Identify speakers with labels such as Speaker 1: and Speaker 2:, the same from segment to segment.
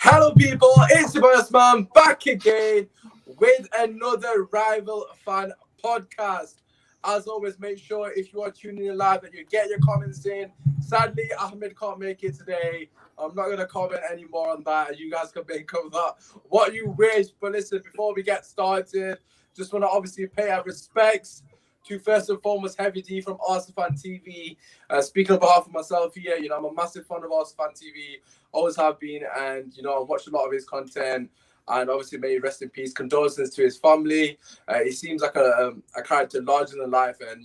Speaker 1: Hello people, it's your boy Usmaan back again with another Rival Fan podcast. As always, make sure if you are tuning in live that you get your comments in. Sadly, Ahmed can't make it today. I'm not going to comment any more on that. You guys can make of that what you wish. But listen, before we get started, just want to obviously pay our respects to first and foremost Heavy D from Arsenal Fan TV. Speaking on behalf of myself here, I'm a massive fan of Arsenal Fan TV, always have been, and I've watched a lot of his content. And obviously, may he rest in peace. Condolences to his family. He seems like a character larger than life, and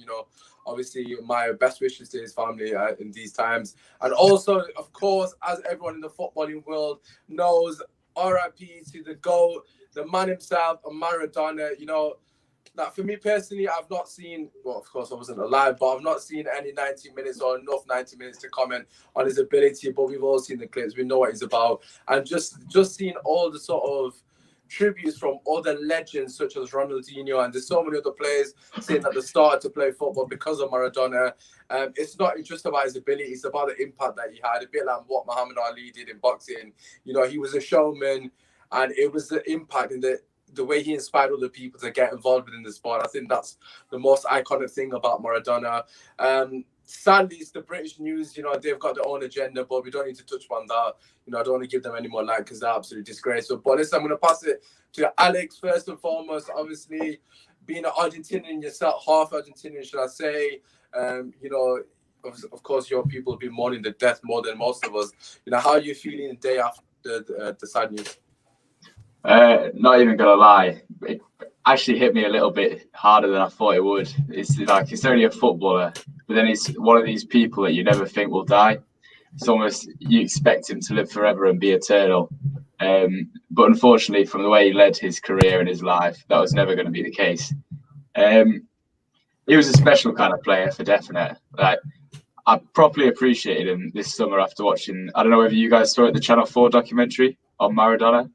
Speaker 1: obviously, my best wishes to his family in these times. And also, of course, as everyone in the footballing world knows, RIP to the GOAT, the man himself, Maradona. That for me personally, I've not seen, well, of course I wasn't alive, but I've not seen any 90 minutes or enough 90 minutes to comment on his ability, but we've all seen the clips, we know what he's about. And just seeing all the sort of tributes from other legends such as Ronaldinho, and there's so many other players saying that they started to play football because of Maradona. It's not just about his ability, it's about the impact that he had, a bit like what Muhammad Ali did in boxing. He was a showman, and it was the impact in the way he inspired other people to get involved within the sport. I think that's the most iconic thing about Maradona. Sadly, it's the British news. They've got their own agenda, but we don't need to touch on that. I don't want to give them any more light because they're absolutely disgraceful. But listen, I'm going to pass it to Alex first and foremost. Obviously, being an Argentinian yourself, half Argentinian, should I say? Of course, your people have been mourning the death more than most of us. How are you feeling the day after the sad news?
Speaker 2: Not even gonna lie, it actually hit me a little bit harder than I thought it would. It's only a footballer, but then it's one of these people that you never think will die. It's almost you expect him to live forever and be eternal. But unfortunately, from the way he led his career and his life, that was never going to be the case. He was a special kind of player for definite. I properly appreciated him this summer after watching. I don't know whether you guys saw it, the Channel 4 documentary on Maradona.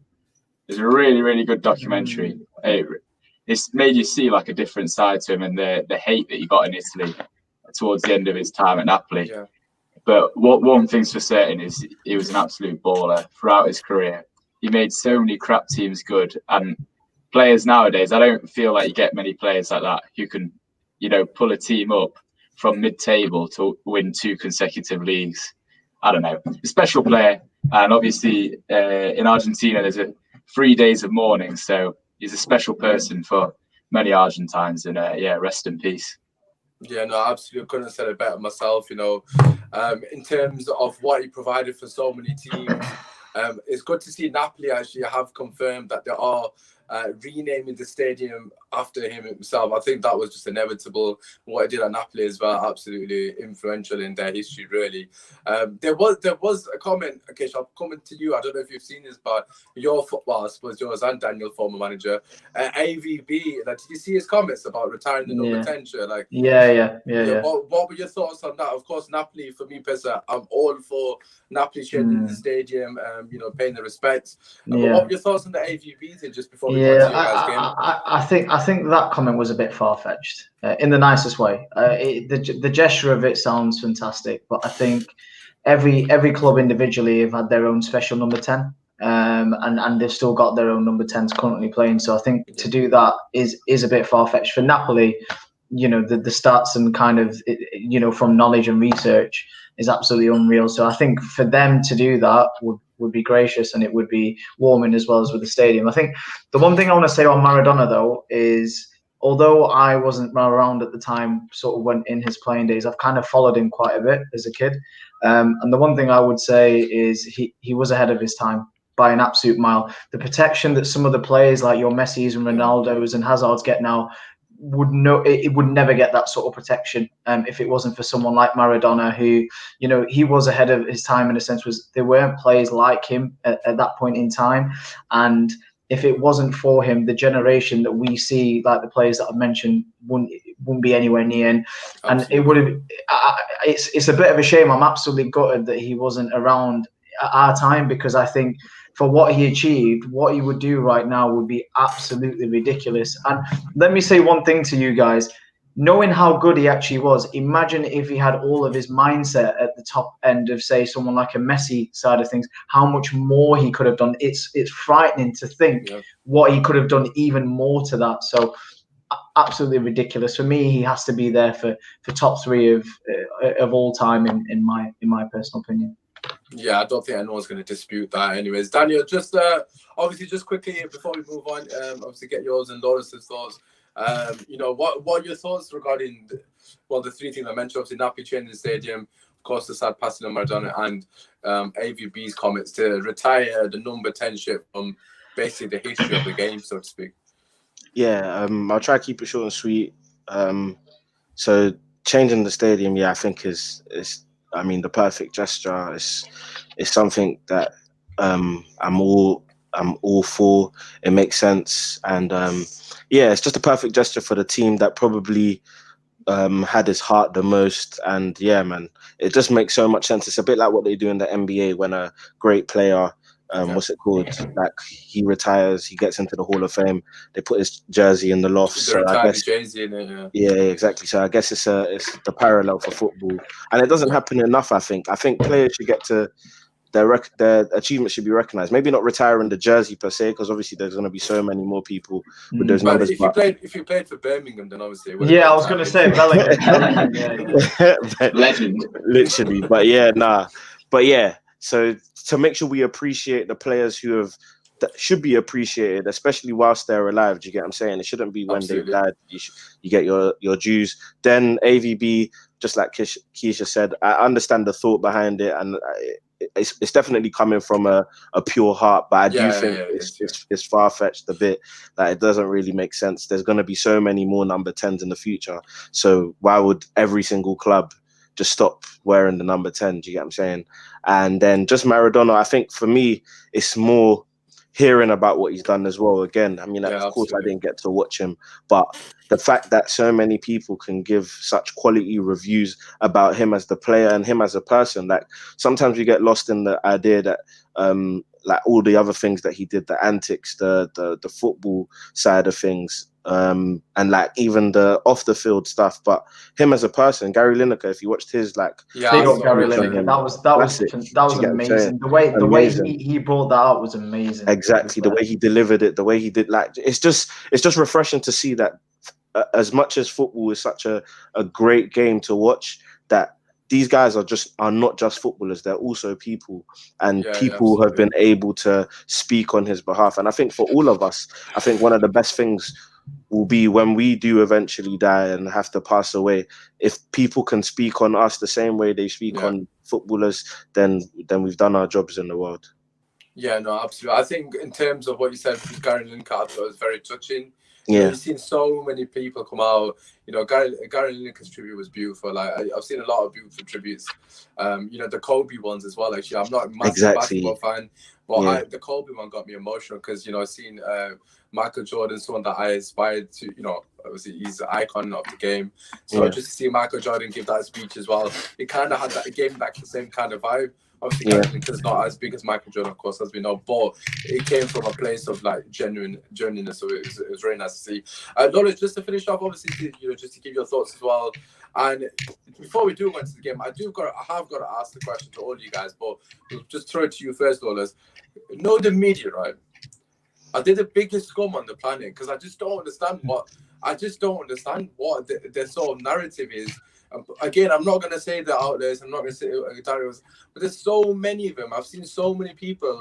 Speaker 2: It's a really, really good documentary. It's made you see like a different side to him and the hate that he got in Italy towards the end of his time at Napoli. Yeah. But one thing's for certain is he was an absolute baller throughout his career. He made so many crap teams good. And players nowadays, I don't feel like you get many players like that who can, pull a team up from mid-table to win 2 consecutive leagues. I don't know. A special player. And obviously in Argentina, there's 3 days of mourning, so he's a special person for many Argentines, and rest in peace.
Speaker 1: Yeah, no, absolutely. Couldn't have said it better myself. In terms of what he provided for so many teams, it's good to see Napoli actually have confirmed that they are renaming the stadium after him himself. I think that was just inevitable. What he did at Napoli as well, absolutely influential in their history, really. There was a comment, okay, so I'll comment to you. I don't know if you've seen this, but your football, I suppose yours and Daniel, former manager, AVB, did you see his comments about retiring the number 10 shirt?
Speaker 2: Yeah.
Speaker 1: What were your thoughts on that? Of course, Napoli, for me personally, I'm all for Napoli sharing the stadium, paying the respects. But what were your thoughts on the AVB thing just before we
Speaker 3: I think that comment was a bit far-fetched in the nicest way. The gesture of it sounds fantastic, but I think every club individually have had their own special number 10, and they've still got their own number 10s currently playing. So I think to do that is a bit far-fetched for Napoli. The stats and kind of from knowledge and research is absolutely unreal. So I think for them to do that would be gracious, and it would be warming as well as with the stadium. I think the one thing I want to say on Maradona though is, although I wasn't around at the time, sort of when in his playing days, I've kind of followed him quite a bit as a kid. And the one thing I would say is he was ahead of his time by an absolute mile. The protection that some of the players like your Messis and Ronaldos and Hazards get now, it would never get that sort of protection if it wasn't for someone like Maradona, who he was ahead of his time in a sense. There weren't players like him at that point in time, and if it wasn't for him, the generation that we see, like the players that I've mentioned, wouldn't be anywhere near. And it would have. It's a bit of a shame. I'm absolutely gutted that he wasn't around at our time, because I think for what he achieved, what he would do right now would be absolutely ridiculous. And let me say one thing to you guys. knowing how good he actually was, imagine if he had all of his mindset at the top end of, say, someone like a Messi side of things, how much more he could have done. It's frightening to think what he could have done even more to that. So absolutely ridiculous. For me, he has to be there for top three of all time in my personal opinion.
Speaker 1: Yeah, I don't think anyone's going to dispute that. Anyways, Daniel, just obviously, just quickly before we move on, obviously get yours and Lawrence's thoughts. What are your thoughts regarding the three things I mentioned? Obviously, Nappy changing the stadium, of course, the sad passing of Maradona, and AVB's comments to retire the number 10 ship from basically the history of the game, so to speak.
Speaker 4: Yeah, I'll try to keep it short and sweet. So changing the stadium, I think is the perfect gesture. It's something that I'm all for. It makes sense, and it's just a perfect gesture for the team that probably had his heart the most. And man, it just makes so much sense. It's a bit like what they do in the NBA when a great player, what's it called? Like he retires, he gets into the Hall of Fame. They put his jersey in the loft. So I guess,
Speaker 1: jersey in it,
Speaker 4: yeah, exactly. So I guess it's the parallel for football, and it doesn't happen enough. I think players should get to their achievements should be recognized. Maybe not retiring the jersey per se, because obviously there's going to be so many more people with those numbers.
Speaker 1: If you played for Birmingham, then obviously.
Speaker 3: I was going to say Bellingham.
Speaker 2: Legend,
Speaker 4: literally. But so to make sure we appreciate the players that should be appreciated, especially whilst they're alive. Do you get what I'm saying? It shouldn't be when they've died. You get your dues. Then AVB, just like Keisha said, I understand the thought behind it, and it's definitely coming from a pure heart. But I do think it's far-fetched a bit. Like, it doesn't really make sense. There's going to be so many more number 10s in the future. So why would every single club just stop wearing the number 10? Do you get what I'm saying? And then just Maradona, I think for me, it's more hearing about what he's done as well. Again, I mean, of course, I didn't get to watch him, but the fact that so many people can give such quality reviews about him as the player and him as a person, like sometimes we get lost in the idea that like all the other things that he did, the antics, the football side of things, and like even the off the field stuff, but him as a person, Gary Lineker, if you watched his
Speaker 3: Gary Lineker, that was amazing. The way he brought that out was amazing.
Speaker 4: Exactly, the way he delivered it, the way he did, like it's just refreshing to see that as much as football is such a great game to watch, that these guys are not just footballers, they're also people, and people who have been able to speak on his behalf. And I think for all of us, I think one of the best things will be when we do eventually die and have to pass away, if people can speak on us the same way they speak on footballers, then we've done our jobs in the world.
Speaker 1: Yeah, no, absolutely. I think in terms of what you said with Gary Lineker, I thought it was very touching.
Speaker 4: You've
Speaker 1: seen so many people come out. Gary Lineker's tribute was beautiful. Like I've seen a lot of beautiful tributes. The Kobe ones as well. Actually, I'm not a massive basketball fan, but the Kobe one got me emotional because I've seen Michael Jordan, someone that I aspired to. Obviously he's the icon of the game. So just to see Michael Jordan give that speech as well, it kind of had that game back the same kind of vibe. Obviously, Gary Lineker's not as big as Michael Jordan, of course, as we know, but it came from a place of like genuineness. So it was really nice to see. Lawrence, just to finish off, obviously, just to give your thoughts as well. And before we do go into the game, I have got to ask the question to all you guys, but we'll just throw it to you first, Lawrence. The media, right? Are they the biggest scum on the planet? Because I just don't understand what their sort of narrative is. Again, I'm not going to say the outlets, I'm not going to say Darius, but there's so many of them. I've seen so many people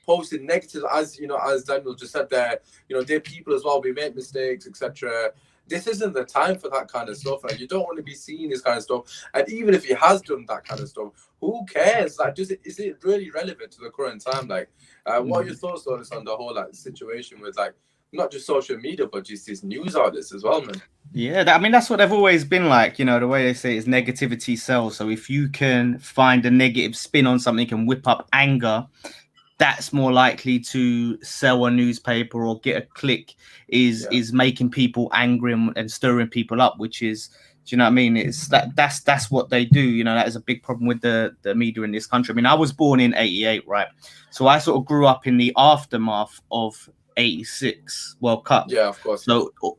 Speaker 1: posting negative, as Daniel just said there, they're people as well, we make mistakes, etc. This isn't the time for that kind of stuff. Like, you don't want to be seeing this kind of stuff. And even if he has done that kind of stuff, who cares? Like, is it really relevant to the current time? Like, what are your thoughts on the whole situation with not just social media, but just these news outlets as well, man?
Speaker 5: Yeah, that's what they've always been like. The way they say is negativity sells. So if you can find a negative spin on something and whip up anger, that's more likely to sell a newspaper or get a click. Is making people angry and stirring people up, which is, do you know what I mean? It's that's what they do. That is a big problem with the media in this country. I mean, I was born in '88, right? So I sort of grew up in the aftermath of '86 World Cup.
Speaker 1: Yeah, of course.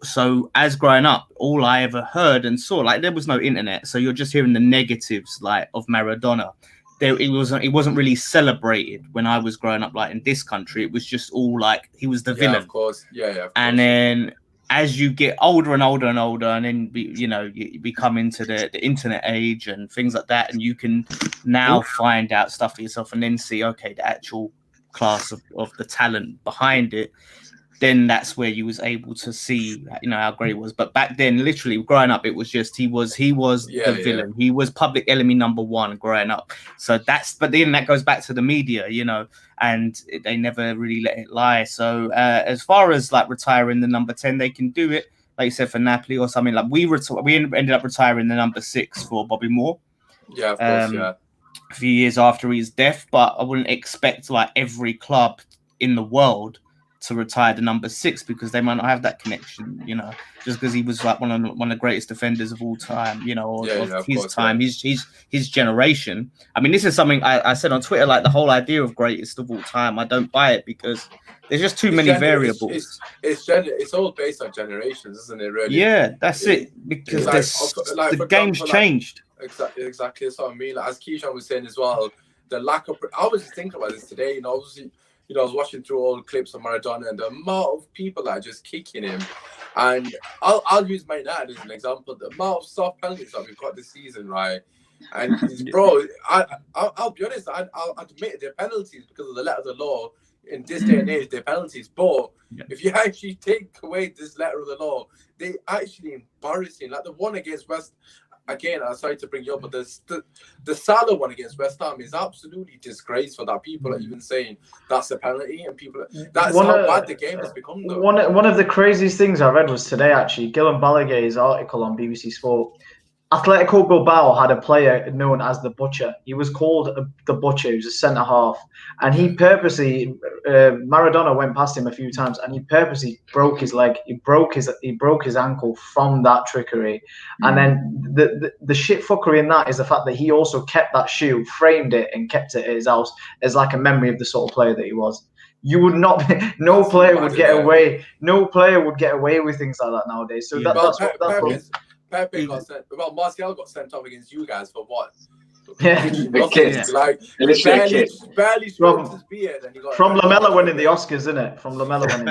Speaker 5: So as growing up, all I ever heard and saw, like, there was no internet, so you're just hearing the negatives, like, of Maradona. It wasn't really celebrated when I was growing up, like in this country. It was just all like he was the villain.
Speaker 1: Of course. Yeah.
Speaker 5: And then as you get older and older and older, and then you come into the internet age and things like that, and you can now find out stuff for yourself and then see, okay, the actual class of the talent behind it. Then that's where you was able to see, how great it was. But back then, literally growing up, it was just he was the villain. He was public enemy number one growing up. So but then that goes back to the media, and they never really let it lie. So as far as like retiring the number 10, they can do it, like you said, for Napoli or something. Like we ended up retiring the number 6 for Bobby Moore.
Speaker 1: Yeah, of course, yeah.
Speaker 5: A few years after his death, but I wouldn't expect like every club in the world to retire the number 6 because they might not have that connection, just because he was like one of the greatest defenders of all time, of his time, his generation. I mean, this is something I said on Twitter, like the whole idea of greatest of all time, I don't buy it because there's just too many variables.
Speaker 1: It's all based on generations, isn't it? Really?
Speaker 5: Yeah, that's it. Because the game's changed.
Speaker 1: Exactly. That's what I mean. Like, as Keyshawn was saying as well, the lack of. I was just thinking about this today. Obviously, I was watching through all the clips of Maradona and the amount of people that are just kicking him. And I'll use Man United as an example. The amount of soft penalties that we've got this season, right? And bro, I'll be honest. I'll admit they're penalties because of the letter of the law. In this day and age, they're penalties. But if you actually take away this letter of the law, they actually embarrassing. Like the one against West. Again, I'm sorry to bring you up, but the Salah one against West Ham is absolutely disgraceful. That people are even saying that's a penalty, and that's how bad the game has become. Though.
Speaker 3: One of the craziest things I read was today, actually, Guillaume Balaguer's article on BBC Sport. Atletico Bilbao had a player known as the Butcher. He was called the Butcher. He was a centre half, and he purposely Maradona went past him a few times, and he purposely broke his leg. He broke his ankle from that trickery. And then the shit fuckery in that is the fact that he also kept that shoe, framed it, and kept it at his house as like a memory of the sort of player that he was. You would not. No player would get away. No player would get away with things like that nowadays. So that's
Speaker 1: Pepe got sent. Well, Martial got sent off against you guys for what?
Speaker 3: Yeah,
Speaker 1: like barely stroked his beard, and he got
Speaker 3: from Lamella winning the Oscars, isn't it? From Lamella winning.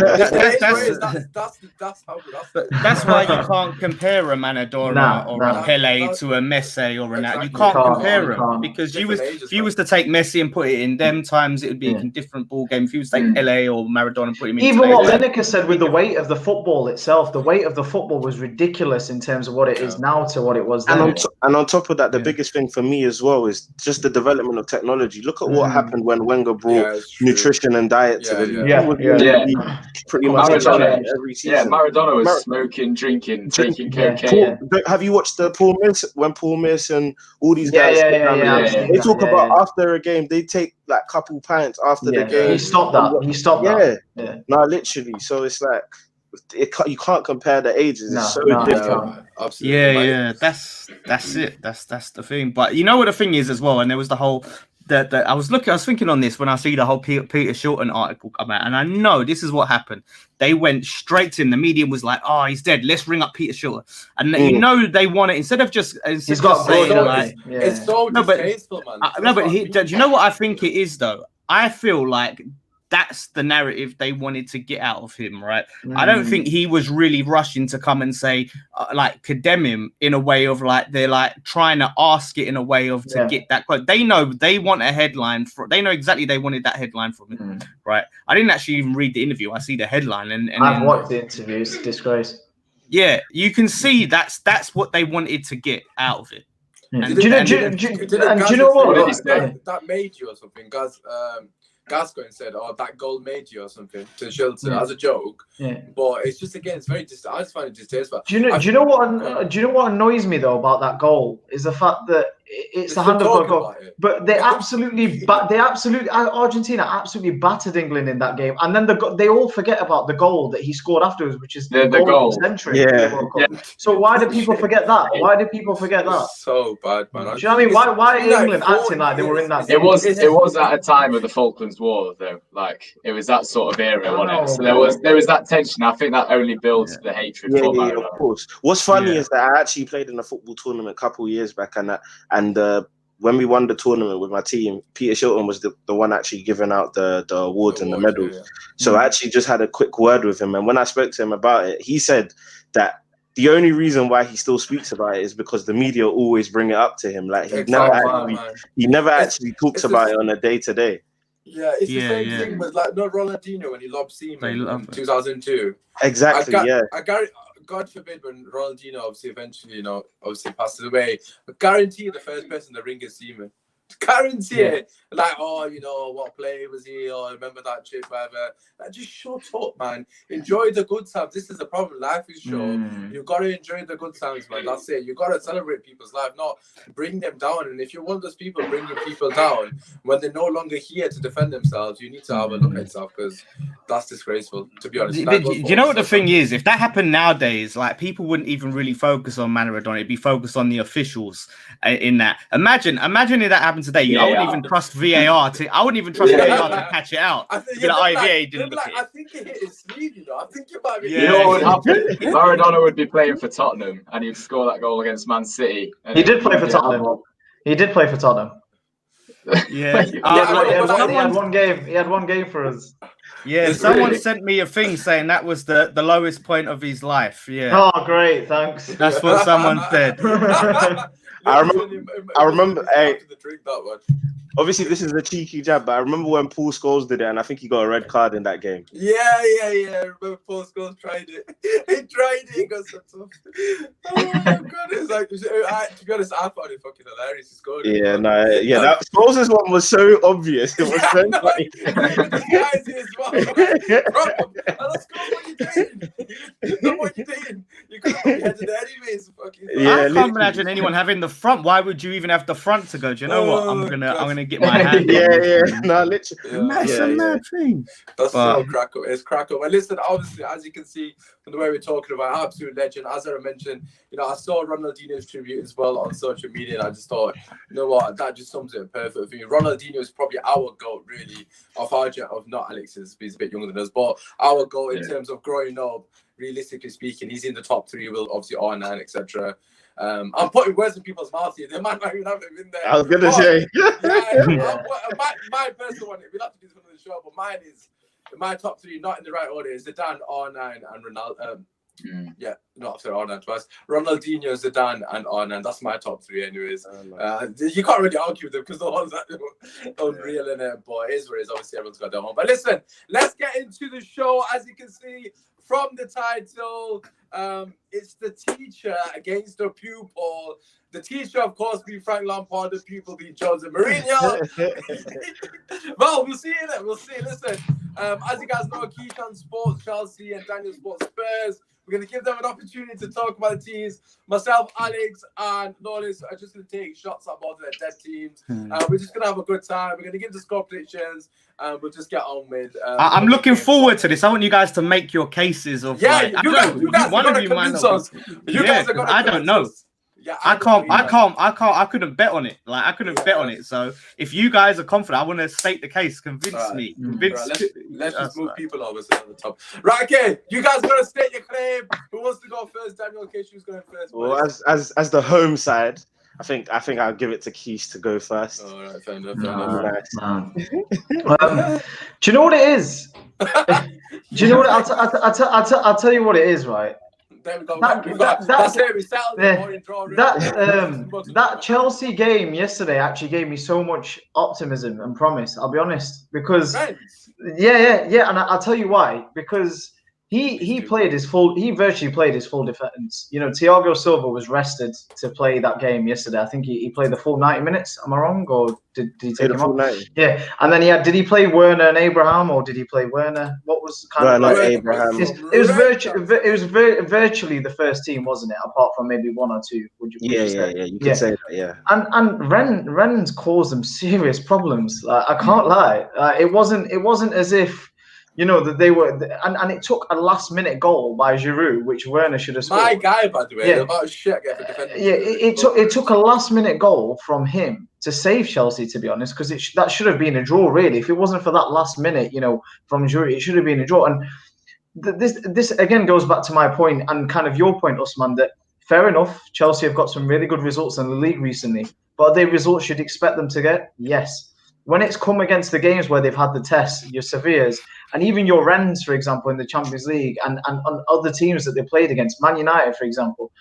Speaker 5: That's why you can't compare a Maradona or a Pele to a Messi or Ronaldo. You can't compare them because if you was to take Messi and put it in them times, it would be a different ball game. If you was to take Pele or Maradona and put him in,
Speaker 3: even what Lineker said with the weight of the football itself, the weight of the football was ridiculous in terms of what it is now to what it was then.
Speaker 4: And on top of that, the biggest thing for me as well is just the development of technology. Look at what happened when Wenger brought nutrition and diet to the league. Pretty much every season.
Speaker 2: Maradona was smoking, drinking, taking cocaine.
Speaker 4: Have you watched Paul Merson, all these guys? They talk about after a game, they take like a couple pints after the game.
Speaker 3: He stopped that.
Speaker 4: Yeah. No, literally. So it's like you can't compare the ages. It's so different.
Speaker 5: Absolutely. That's it. That's the thing. But you know what the thing is as well, and there was the whole I was thinking on this when I see the whole Peter Shilton article come out, and I know this is what happened. They went straight in. The media was like, "Oh, he's dead. Let's ring up Peter Shilton." And you know they want it instead of just
Speaker 3: he's got
Speaker 5: saying
Speaker 3: like
Speaker 1: it's so distasteful, man.
Speaker 5: Do you know what I think it is though? I feel like that's the narrative they wanted to get out of him, right? I don't think he was really rushing to come and say, condemn him in a way of like, they're like trying to ask it in a way of to get that quote. They know they want a headline they know exactly they wanted that headline from him, right? I didn't actually even read the interview. I see the headline and
Speaker 3: I've watched the interview. It's a disgrace.
Speaker 5: Yeah, you can see that's what they wanted to get out of it.
Speaker 3: Do you know what?
Speaker 1: That made you or something, guys. Gascoigne said, "Oh, that goal made you," or something to Shilton as a joke. But it's just it's very I just find it distasteful.
Speaker 3: Do you know what annoys me though about that goal is the fact that it's a handball goal. But they absolutely, Argentina absolutely battered England in that game. And then they all forget about the goal that he scored afterwards, which is the goal of the century.
Speaker 4: Yeah.
Speaker 3: So why do people forget that? Why do people forget that?
Speaker 1: So bad, man.
Speaker 3: Do you know what I mean? Why are England acting like they were in that game?
Speaker 2: It was at a time of the Falklands War, though. Like, it was that sort of era, wasn't it? So there was that tension. I think that only builds the hatred for Maradona.
Speaker 4: Of course. What's funny is that I actually played in a football tournament a couple of years back, and when we won the tournament with my team, Peter Shilton was the one actually giving out the awards and the medals. So I actually just had a quick word with him, and when I spoke to him about it, he said that the only reason why he still speaks about it is because the media always bring it up to him. Like he never actually talks about it on a day-to-day.
Speaker 1: Yeah, it's the same thing with Ronaldinho when he lobbed Seaman in 2002.
Speaker 4: Exactly.
Speaker 1: God forbid when Ronaldinho eventually passes away, but guarantee the first person in the ring is Seaman. Guarantee it. Like, what play was he? Or remember that chick, whatever. Like, just shut up, man. Enjoy the good times. This is the problem. Life is short. You've got to enjoy the good times, man. That's it. You've got to celebrate people's life, not bring them down. And if you're one of those people bringing people down when they're no longer here to defend themselves, you need to have a look at yourself, because that's disgraceful, to be honest.
Speaker 5: Do you know what the thing is? If that happened nowadays, like, people wouldn't even really focus on Maradona. It'd be focused on the officials in that. Imagine if that happened today. I wouldn't even trust VAR to catch it out. I think
Speaker 1: I think it hit his sleeve, I think it might be.
Speaker 2: You know what would happen? Maradona would be playing for Tottenham and he'd score that goal against Man City.
Speaker 3: He did play for Tottenham.
Speaker 5: Yeah.
Speaker 3: He had one game. He had one game for us.
Speaker 5: Yeah, someone sent me a thing saying that was the lowest point of his life. Yeah.
Speaker 3: Oh, great, thanks.
Speaker 5: That's what someone said.
Speaker 4: I remember. Hey,
Speaker 1: drink that one.
Speaker 4: Obviously, this is a cheeky jab, but I remember when Paul Scholes did it, and I think he got a red card in that game.
Speaker 1: Yeah. I remember Paul Scholes tried it. He tried it. He got some stuff. Oh my god! It's like, to be honest, I found it fucking hilarious. He scored it.
Speaker 4: That Scholes' one was so obvious. It was so funny.
Speaker 1: Guys, it's what you doing? Not what you doing. You could have headed it anyways.
Speaker 5: I can't imagine anyone having the front. Why would you even have the front to go? Do you know what? I'm gonna get my hand.
Speaker 4: No, literally.
Speaker 5: Mad thing.
Speaker 1: That's so crack up. It's crack up. And listen, obviously, as you can see from the way we're talking about, absolute legend. As I mentioned, I saw Ronaldinho's tribute as well on social media, and I just thought, you know what, that just sums it perfect for me. Ronaldinho is probably our GOAT, really, of not Alex's. He's a bit younger than us, but our GOAT in terms of growing up. Realistically speaking, he's in the top three. Will obviously R9, etc. I'm putting words in people's mouths here. They might not even have it in there.
Speaker 4: I was gonna say.
Speaker 1: My personal one, we'll have to do this one on the show, but mine is my top three, not in the right order, is Zidane, R9, and Ronaldo. R9 twice. Ronaldinho, Zidane, and R9. That's my top three, anyways. You can't really argue with them because the ones that are unreal in it. But it is what it is. Obviously, everyone's got their own. But listen, let's get into the show. As you can see from the title, it's the teacher against the pupil. The teacher, of course, being Frank Lampard. The pupil being Jose Mourinho. Well, we'll see in it. We'll see. Listen, as you guys know, Keyshawn Sports Chelsea and Daniel Sports Spurs. We're going to give them an opportunity to talk about the teams. Myself, Alex, and Lawrence are just going to take shots at both of their dead teams. We're just going to have a good time. We're going to give the score predictions, and we'll just get on with.
Speaker 5: I'm looking forward to this. I want you guys to make your cases of.
Speaker 1: Yeah, you guys one of you might not. You guys are going to.
Speaker 5: I don't know. Yeah, I couldn't bet on it. Like, I couldn't bet on it. So if you guys are confident, I want to state the case. Convince me.
Speaker 1: Let's just move people over to the top. Right, okay. You guys got to state your claim. Who wants to go first? Daniel, in case who's going first.
Speaker 4: Well, as the home side, I think I'll give it to Keish to go first.
Speaker 1: All right, fair enough.
Speaker 3: Do you know what it is? Do you know what? I'll tell you what it is, right? That Chelsea game yesterday actually gave me so much optimism and promise. I'll be honest, because and I'll tell you why. Because He virtually played his full defense. You know, Thiago Silva was rested to play that game yesterday. I think he played the full 90 minutes. Am I wrong, or did he take him off?
Speaker 4: 90.
Speaker 3: Yeah, and then did he play Werner and Abraham, or did he play Werner? What was
Speaker 4: Abraham?
Speaker 3: It was virtually the first team, wasn't it? Apart from maybe one or two. Would you say?
Speaker 4: You could say that, yeah.
Speaker 3: And Rennes caused them serious problems. I can't lie. It wasn't as if, you know, that they were, and it took a last-minute goal by Giroud, which Werner should have scored.
Speaker 1: My guy, by the way, about shit for defending.
Speaker 3: It took a last-minute goal from him to save Chelsea, to be honest, because that should have been a draw, really. If it wasn't for that last minute, you know, from Giroud, it should have been a draw. And this again goes back to my point and kind of your point, Usmaan, that fair enough, Chelsea have got some really good results in the league recently, but are they results you'd expect them to get? Yes. When it's come against the games where they've had the tests, your Sevillas, and even your Rennes, for example, in the Champions League, and other teams that they played against, Man United, for example,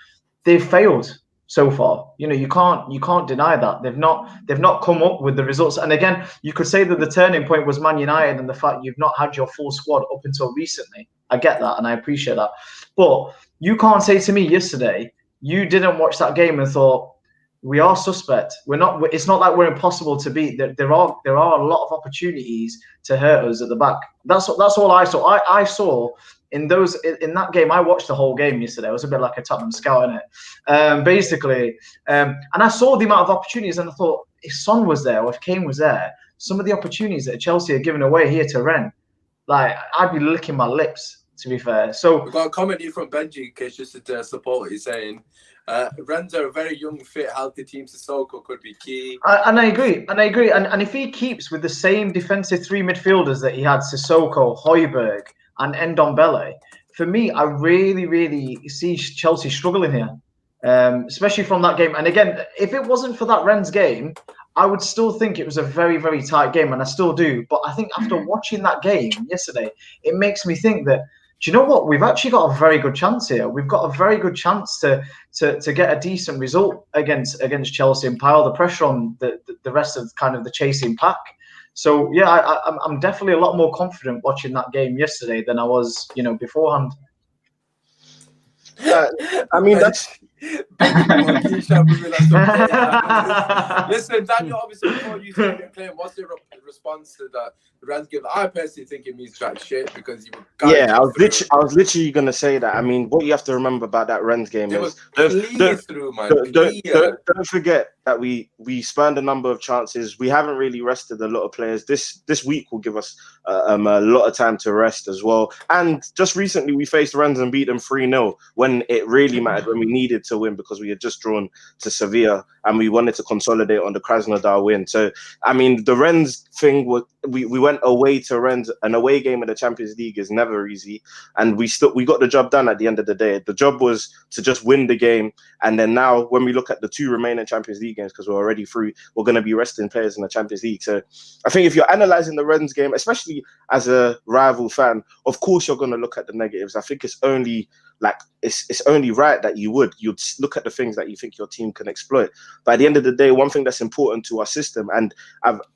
Speaker 3: they've failed so far. You know, you can't deny that. They've not come up with the results. And again, you could say that the turning point was Man United and the fact you've not had your full squad up until recently. I get that and I appreciate that. But you can't say to me yesterday, you didn't watch that game and thought, we are suspect. We're not. It's not like we're impossible to beat. There are a lot of opportunities to hurt us at the back. That's all I saw. I saw in that game. I watched the whole game yesterday. It was a bit like a Tottenham scout, innit? Basically. And I saw the amount of opportunities, and I thought if Son was there or if Kane was there, some of the opportunities that Chelsea are giving away here to Rennes, like I'd be licking my lips. To be fair, so
Speaker 1: we've got a comment here from Benji, in case just to support what he's saying. Rennes are a very young, fit, healthy team. Sissoko could be key.
Speaker 3: And I agree. And if he keeps with the same defensive three midfielders that he had, Sissoko, Højbjerg, and Ndombele, for me, I really, really see Chelsea struggling here, especially from that game. And again, if it wasn't for that Rennes game, I would still think it was a very, very tight game, and I still do. But I think after watching that game yesterday, it makes me think that, do you know what? We've actually got a very good chance here. We've got a very good chance to get a decent result against Chelsea and pile the pressure on the rest of kind of the chasing pack. So yeah, I'm definitely a lot more confident watching that game yesterday than I was, you know, beforehand.
Speaker 4: I mean, that's.
Speaker 1: Listen, Daniel, obviously, before you say your claim, what's your response to that Rennes game? I personally think it means track shit because you were.
Speaker 4: Yeah, I was literally gonna say that. I mean, what you have to remember about that Rennes game is don't forget that we spanned a number of chances. We haven't really rested a lot of players. This week will give us a lot of time to rest as well. And just recently, we faced Rennes and beat them 3-0 when it really mattered, when we needed to win because we had just drawn to Sevilla and we wanted to consolidate on the Krasnodar win. So, I mean, the Rennes thing was we went away to Rennes. An away game in the Champions League is never easy, and we got the job done at the end of the day. The job was to just win the game, and then now when we look at the two remaining Champions League games, because we're already through, we're going to be resting players in the Champions League. So I think if you're analysing the Rennes game, especially as a rival fan, of course you're going to look at the negatives. I think it's only right that you'd look at the things that you think your team can exploit. But at the end of the day, one thing that's important to our system, and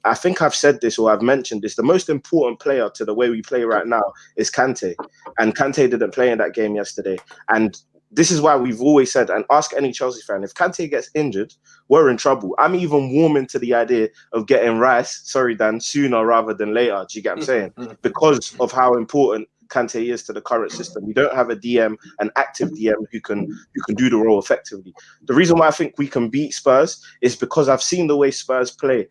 Speaker 4: I think I've said this or I've mentioned this, the most important player to the way we play right now is Kante. And Kante didn't play in that game yesterday. And this is why we've always said, and ask any Chelsea fan, if Kante gets injured, we're in trouble. I'm even warming to the idea of getting Rice, sooner rather than later. Do you get what I'm saying? Because of how important Kante is to the current system. We don't have a DM, an active DM who can do the role effectively. The reason why I think we can beat Spurs is because I've seen the way Spurs play.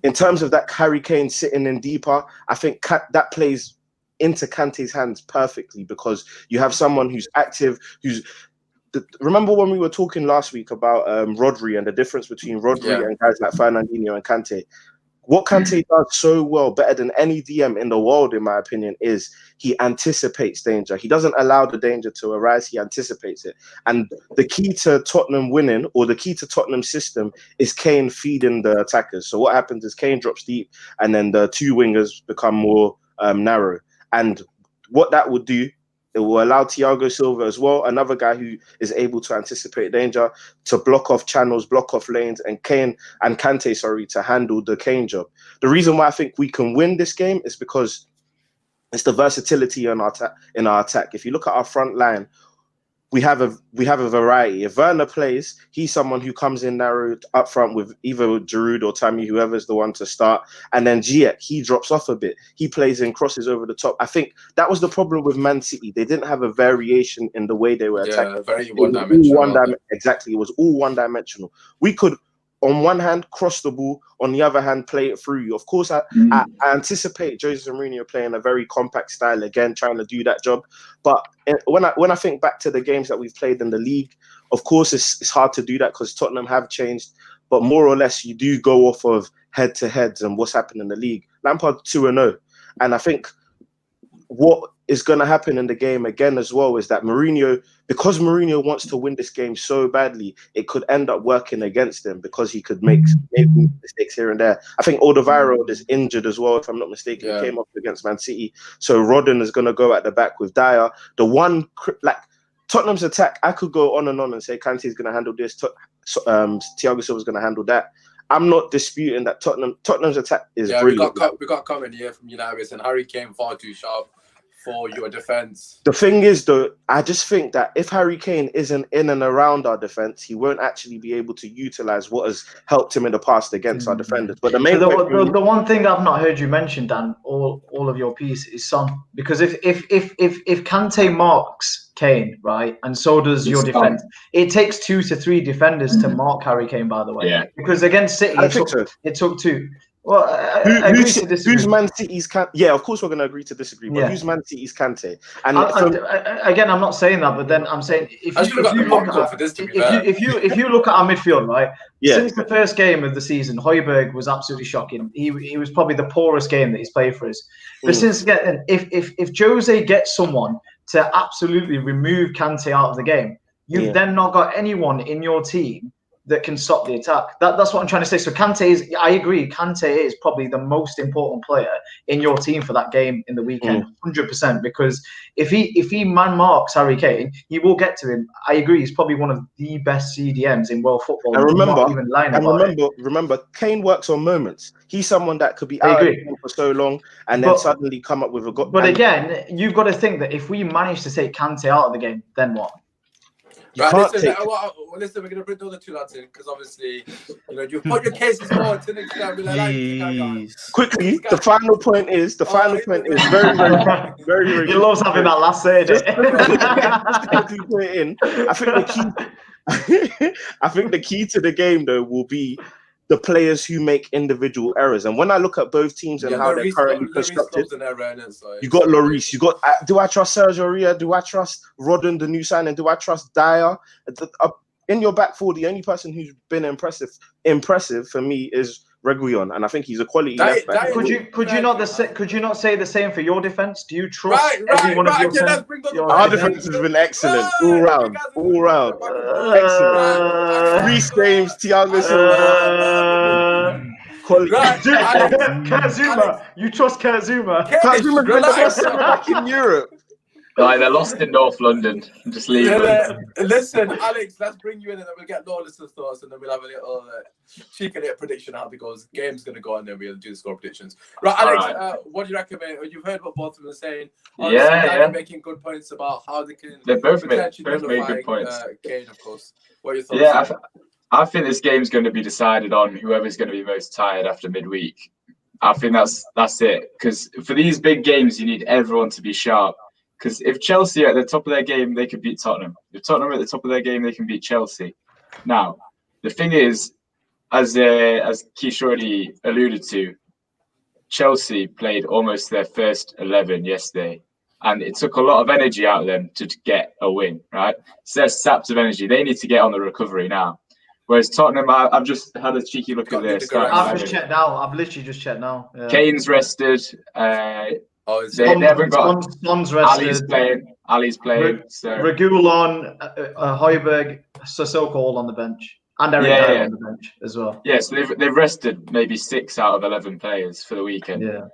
Speaker 4: In terms of that Harry Kane sitting in deeper, I think that plays into Kante's hands perfectly because you have someone who's active, remember when we were talking last week about Rodri and the difference between Rodri and guys like Fernandinho and Kante? What Kante does so well, better than any DM in the world, in my opinion, is he anticipates danger. He doesn't allow the danger to arise. He anticipates it. And the key to Tottenham winning, or the key to Tottenham's system, is Kane feeding the attackers. So what happens is Kane drops deep, and then the two wingers become more narrow. And what that would do, it will allow Thiago Silva as well, another guy who is able to anticipate danger, to block off channels, block off lanes, and Kante, to handle the Kane job. The reason why I think we can win this game is because It's the versatility in our attack. If you look at our front line, we have a variety. If Werner plays, he's someone who comes in narrowed up front with either Giroud or Tammy, whoever's the one to start. And then Ziyech, he drops off a bit. He plays in crosses over the top. I think that was the problem with Man City. They didn't have a variation in the way they were attacking.
Speaker 1: Yeah, very one-dimensional.
Speaker 4: Exactly, it was all one-dimensional. We could, on one hand, cross the ball, on the other hand, play it through you. Of course, I anticipate Jose Mourinho playing a very compact style again, trying to do that job. But when I think back to the games that we've played in the league, of course, it's hard to do that because Tottenham have changed. But more or less, you do go off of head-to-heads and what's happened in the league. Lampard 2-0. And I think what is going to happen in the game again as well is that because Mourinho wants to win this game so badly, it could end up working against him because he could make mistakes here and there. I think Alderweireld is injured as well, if I'm not mistaken. He came up against Man City. So Rodden is going to go at the back with Dyer. The one, Tottenham's attack, I could go on and say Kante is going to handle this, Thiago Silva is going to handle that. I'm not disputing that Tottenham's attack is brilliant.
Speaker 1: We got a comment here from United and Harry Kane far too sharp for your defense.
Speaker 4: The thing is, though, I just think that if Harry Kane isn't in and around our defense, he won't actually be able to utilize what has helped him in the past against our defenders. But the main
Speaker 3: the one thing I've not heard you mention, Dan, all of your piece is Son, because if Kante marks Kane, right, and so does your defense, it takes 2 to 3 defenders to mark Harry Kane. By the way, because against City, it took 2. Well,
Speaker 4: who's Man City's Kante? Yeah, of course we're going to agree to disagree. But who's Man City's Kante? And
Speaker 3: again, I'm not saying that, but then I'm saying if you look at our midfield, right? Yeah. Since the first game of the season, Højbjerg was absolutely shocking. He was probably the poorest game that he's played for us. But since again, if Jose gets someone to absolutely remove Kante out of the game, you've then not got anyone in your team that can stop the attack. That's what I'm trying to say. So I agree, Kante is probably the most important player in your team for that game in the weekend, 100%, because if he man marks Harry Kane, he will get to him. I agree, he's probably one of the best CDMs in world football.
Speaker 4: And remember, Kane works on moments. He's someone that could be out of the game for so long and then suddenly come up with a goal.
Speaker 3: But again, you've got to think that if we manage to take Kante out of the game, then what?
Speaker 1: Right, listen, we're going to bring the other 2 lads in because obviously, you put your cases forward to next time.
Speaker 4: Quickly, the final point is very, very
Speaker 3: He loves having that last say.
Speaker 4: I think the key to the game, though, will be the players who make individual errors. And when I look at both teams and how they're currently constructed, you got Lloris, you got, do I trust Sergio Aurier? Do I trust Rodden, the new signing? Do I trust Dyer? In your back four, the only person who's been impressive for me is Reguilon, and I think he's a quality left back.
Speaker 3: Could you not say the same for your defense? Do you trust every one of your
Speaker 4: Our defense has been excellent all round. Excellent. 3 games, Thiago Silva.
Speaker 3: Kazuma. You trust Kazuma?
Speaker 4: Kazuma's been the best back in Europe.
Speaker 2: Like they're lost in North London. Just leave them.
Speaker 1: Listen, Alex, let's bring you in and then we'll get Lawless's thoughts and then we'll have a little cheeky little prediction how the game's going to go and then we'll do the score predictions. Right, Alex, what do you recommend? You've heard what both of them are saying. They're making good points about how they can potentially
Speaker 2: made good points.
Speaker 1: Kane, of course. What are your thoughts?
Speaker 2: Yeah, I think this game's going to be decided on whoever's going to be most tired after midweek. I think that's it. Because for these big games, you need everyone to be sharp. Because if Chelsea are at the top of their game, they could beat Tottenham. If Tottenham are at the top of their game, they can beat Chelsea. Now, the thing is, as Keith already alluded to, Chelsea played almost their first 11 yesterday. And it took a lot of energy out of them to get a win, right? So they're sapped of energy. They need to get on the recovery now. Whereas Tottenham, I've just had a cheeky look at their stats.
Speaker 3: I've literally just checked now. Yeah.
Speaker 2: Kane's rested. They haven't got
Speaker 3: Son's rested.
Speaker 2: Ali's playing. So
Speaker 3: Reguilon, Højbjerg, Sissoko all on the bench, and Eric Dyer on the bench as well.
Speaker 2: Yeah, so they've rested maybe 6 out of 11 players for the weekend.
Speaker 3: Yeah,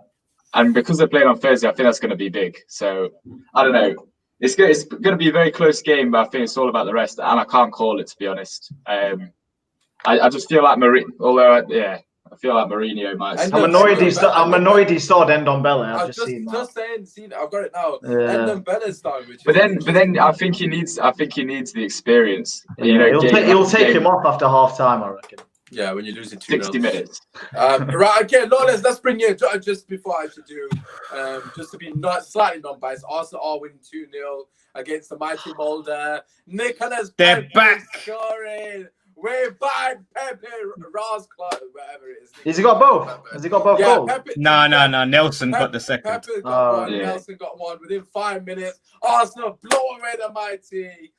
Speaker 2: and because they're playing on Thursday, I think that's going to be big. So I don't know. It's going to be a very close game, but I think it's all about the rest, and I can't call it, to be honest. I just feel like feel like Mourinho might.
Speaker 1: And
Speaker 3: I'm annoyed he started Ndombele. I've just seen that.
Speaker 1: Just saying, I've got it now.
Speaker 3: Yeah.
Speaker 1: Ndombele's starting.
Speaker 2: But then I think he needs the experience.
Speaker 3: Yeah, he'll take him off after half time, I reckon.
Speaker 1: Yeah, when you're losing 2-0.
Speaker 2: 60 minutes.
Speaker 1: Right, okay, let's bring you just before I should do, just to be not slightly non-biased. Arsenal are winning 2-0 against the mighty Molde. Nicholas
Speaker 5: They're back.
Speaker 1: Scoring. We're back, Pepe Rascliffe, whatever it is.
Speaker 3: Has he got both? Has he got both goals?
Speaker 5: No. Nelson got the second.
Speaker 1: Pepe got one.
Speaker 2: Yeah.
Speaker 1: Nelson got one within 5 minutes. Arsenal blow away the mighty.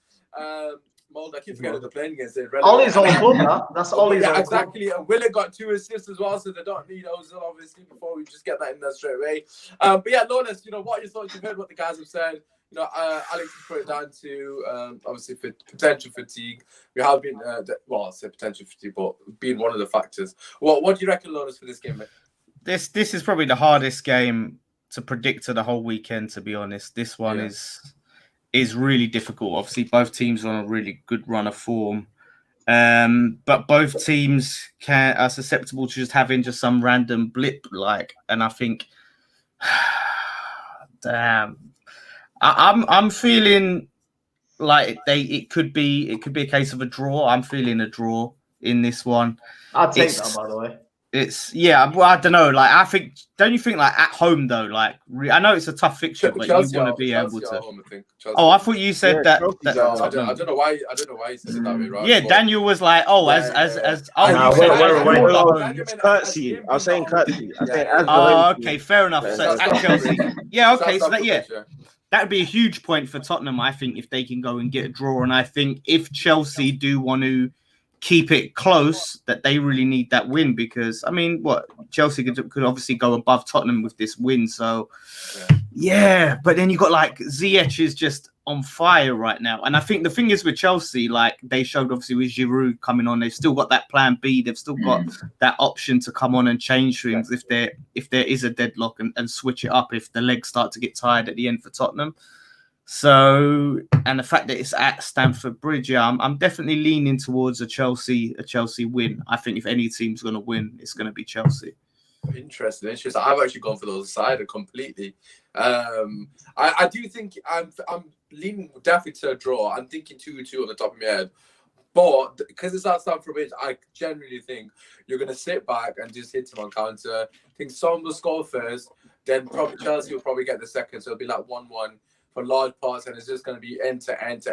Speaker 1: Molde, I keep forgetting they're playing against it.
Speaker 3: Ollie's old club, that. That's Ollie's old
Speaker 1: exactly. And Willock got 2 assists as well, so they don't need Ozil, obviously, before we just get that in there straight away. But yeah, Lawless, what are your thoughts? You've heard what the guys have said. Alex has put it down to obviously for potential fatigue. We have been, I say potential fatigue, but being one of the factors. What do you reckon, Lawless, for this game, mate?
Speaker 5: This is probably the hardest game to predict to the whole weekend, to be honest. This one is really difficult. Obviously, both teams are on a really good run of form. But both teams are susceptible to just having just some random blip, and I think, damn, I'm feeling like it could be a case of a draw. I'm feeling a draw in this one.
Speaker 3: I'd take that, by the way.
Speaker 5: I don't know. Don't you think at home though? I know it's a tough fixture, but
Speaker 1: Chelsea
Speaker 5: you want to be able to.
Speaker 1: Home, I think.
Speaker 5: I thought you said that.
Speaker 1: I don't know why. I don't know why you said it that way, right?
Speaker 5: Yeah, Daniel was like,
Speaker 4: It's courtesy. I was saying courtesy.
Speaker 5: Okay, fair enough. So it's at Chelsea. Yeah, okay. So that would be a huge point for Tottenham, I think, if they can go and get a draw. And I think if Chelsea do want to keep it close, that they really need that win, because Chelsea could obviously go above Tottenham with this win. So but then you got Ziyech is just on fire right now, and I think the thing is with Chelsea, they showed obviously with Giroud coming on, they've still got that plan B. They've still got that option to come on and change things if there is a deadlock and switch it up if the legs start to get tired at the end for Tottenham. So, and the fact that it's at Stamford Bridge, I'm definitely leaning towards a Chelsea win. I think if any team's going to win, it's going to be Chelsea.
Speaker 1: Interesting. I've actually gone for the other side completely. I do think I'm leaning definitely to a draw. I'm thinking 2-2 on the top of my head. But because it's at Stamford Bridge, I generally think you're going to sit back and just hit him on counter. I think Son will score first, then probably Chelsea will probably get the second. So it'll be 1-1. For large parts, and it's just going to be end to end.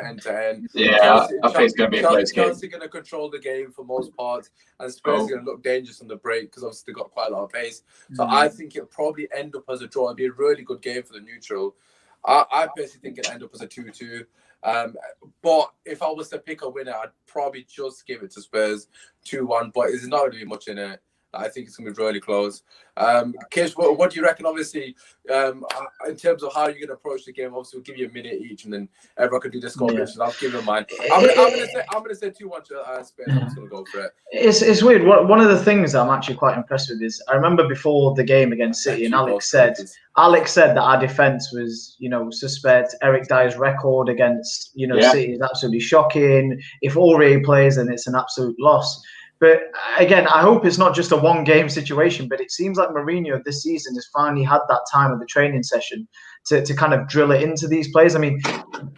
Speaker 2: Yeah, Chelsea, I think it's going to be a close game.
Speaker 1: Chelsea going to control the game for most parts, and Spurs going to look dangerous on the break because obviously they've got quite a lot of pace. So I think it'll probably end up as a draw. It'll be a really good game for the neutral. I personally think it'll end up as a 2-2. But if I was to pick a winner, I'd probably just give it to Spurs 2-1. But it's not going to be much in it. I think it's going to be really close. Kish, what do you reckon? Obviously, in terms of how you're going to approach the game, obviously we'll give you a minute each, and then everyone can do the score predictions. I'll give them mine. I'm going to say 2-1 to Spurs. I'm just going to go for it.
Speaker 3: It's weird. One of the things I'm actually quite impressed with is I remember before the game against City, and Alex said that our defense was, suspect. Eric Dyer's record against, City is absolutely shocking. If Aurier plays, then it's an absolute loss. But again, I hope it's not just a one-game situation, but it seems like Mourinho this season has finally had that time of the training session to kind of drill it into these players. I mean,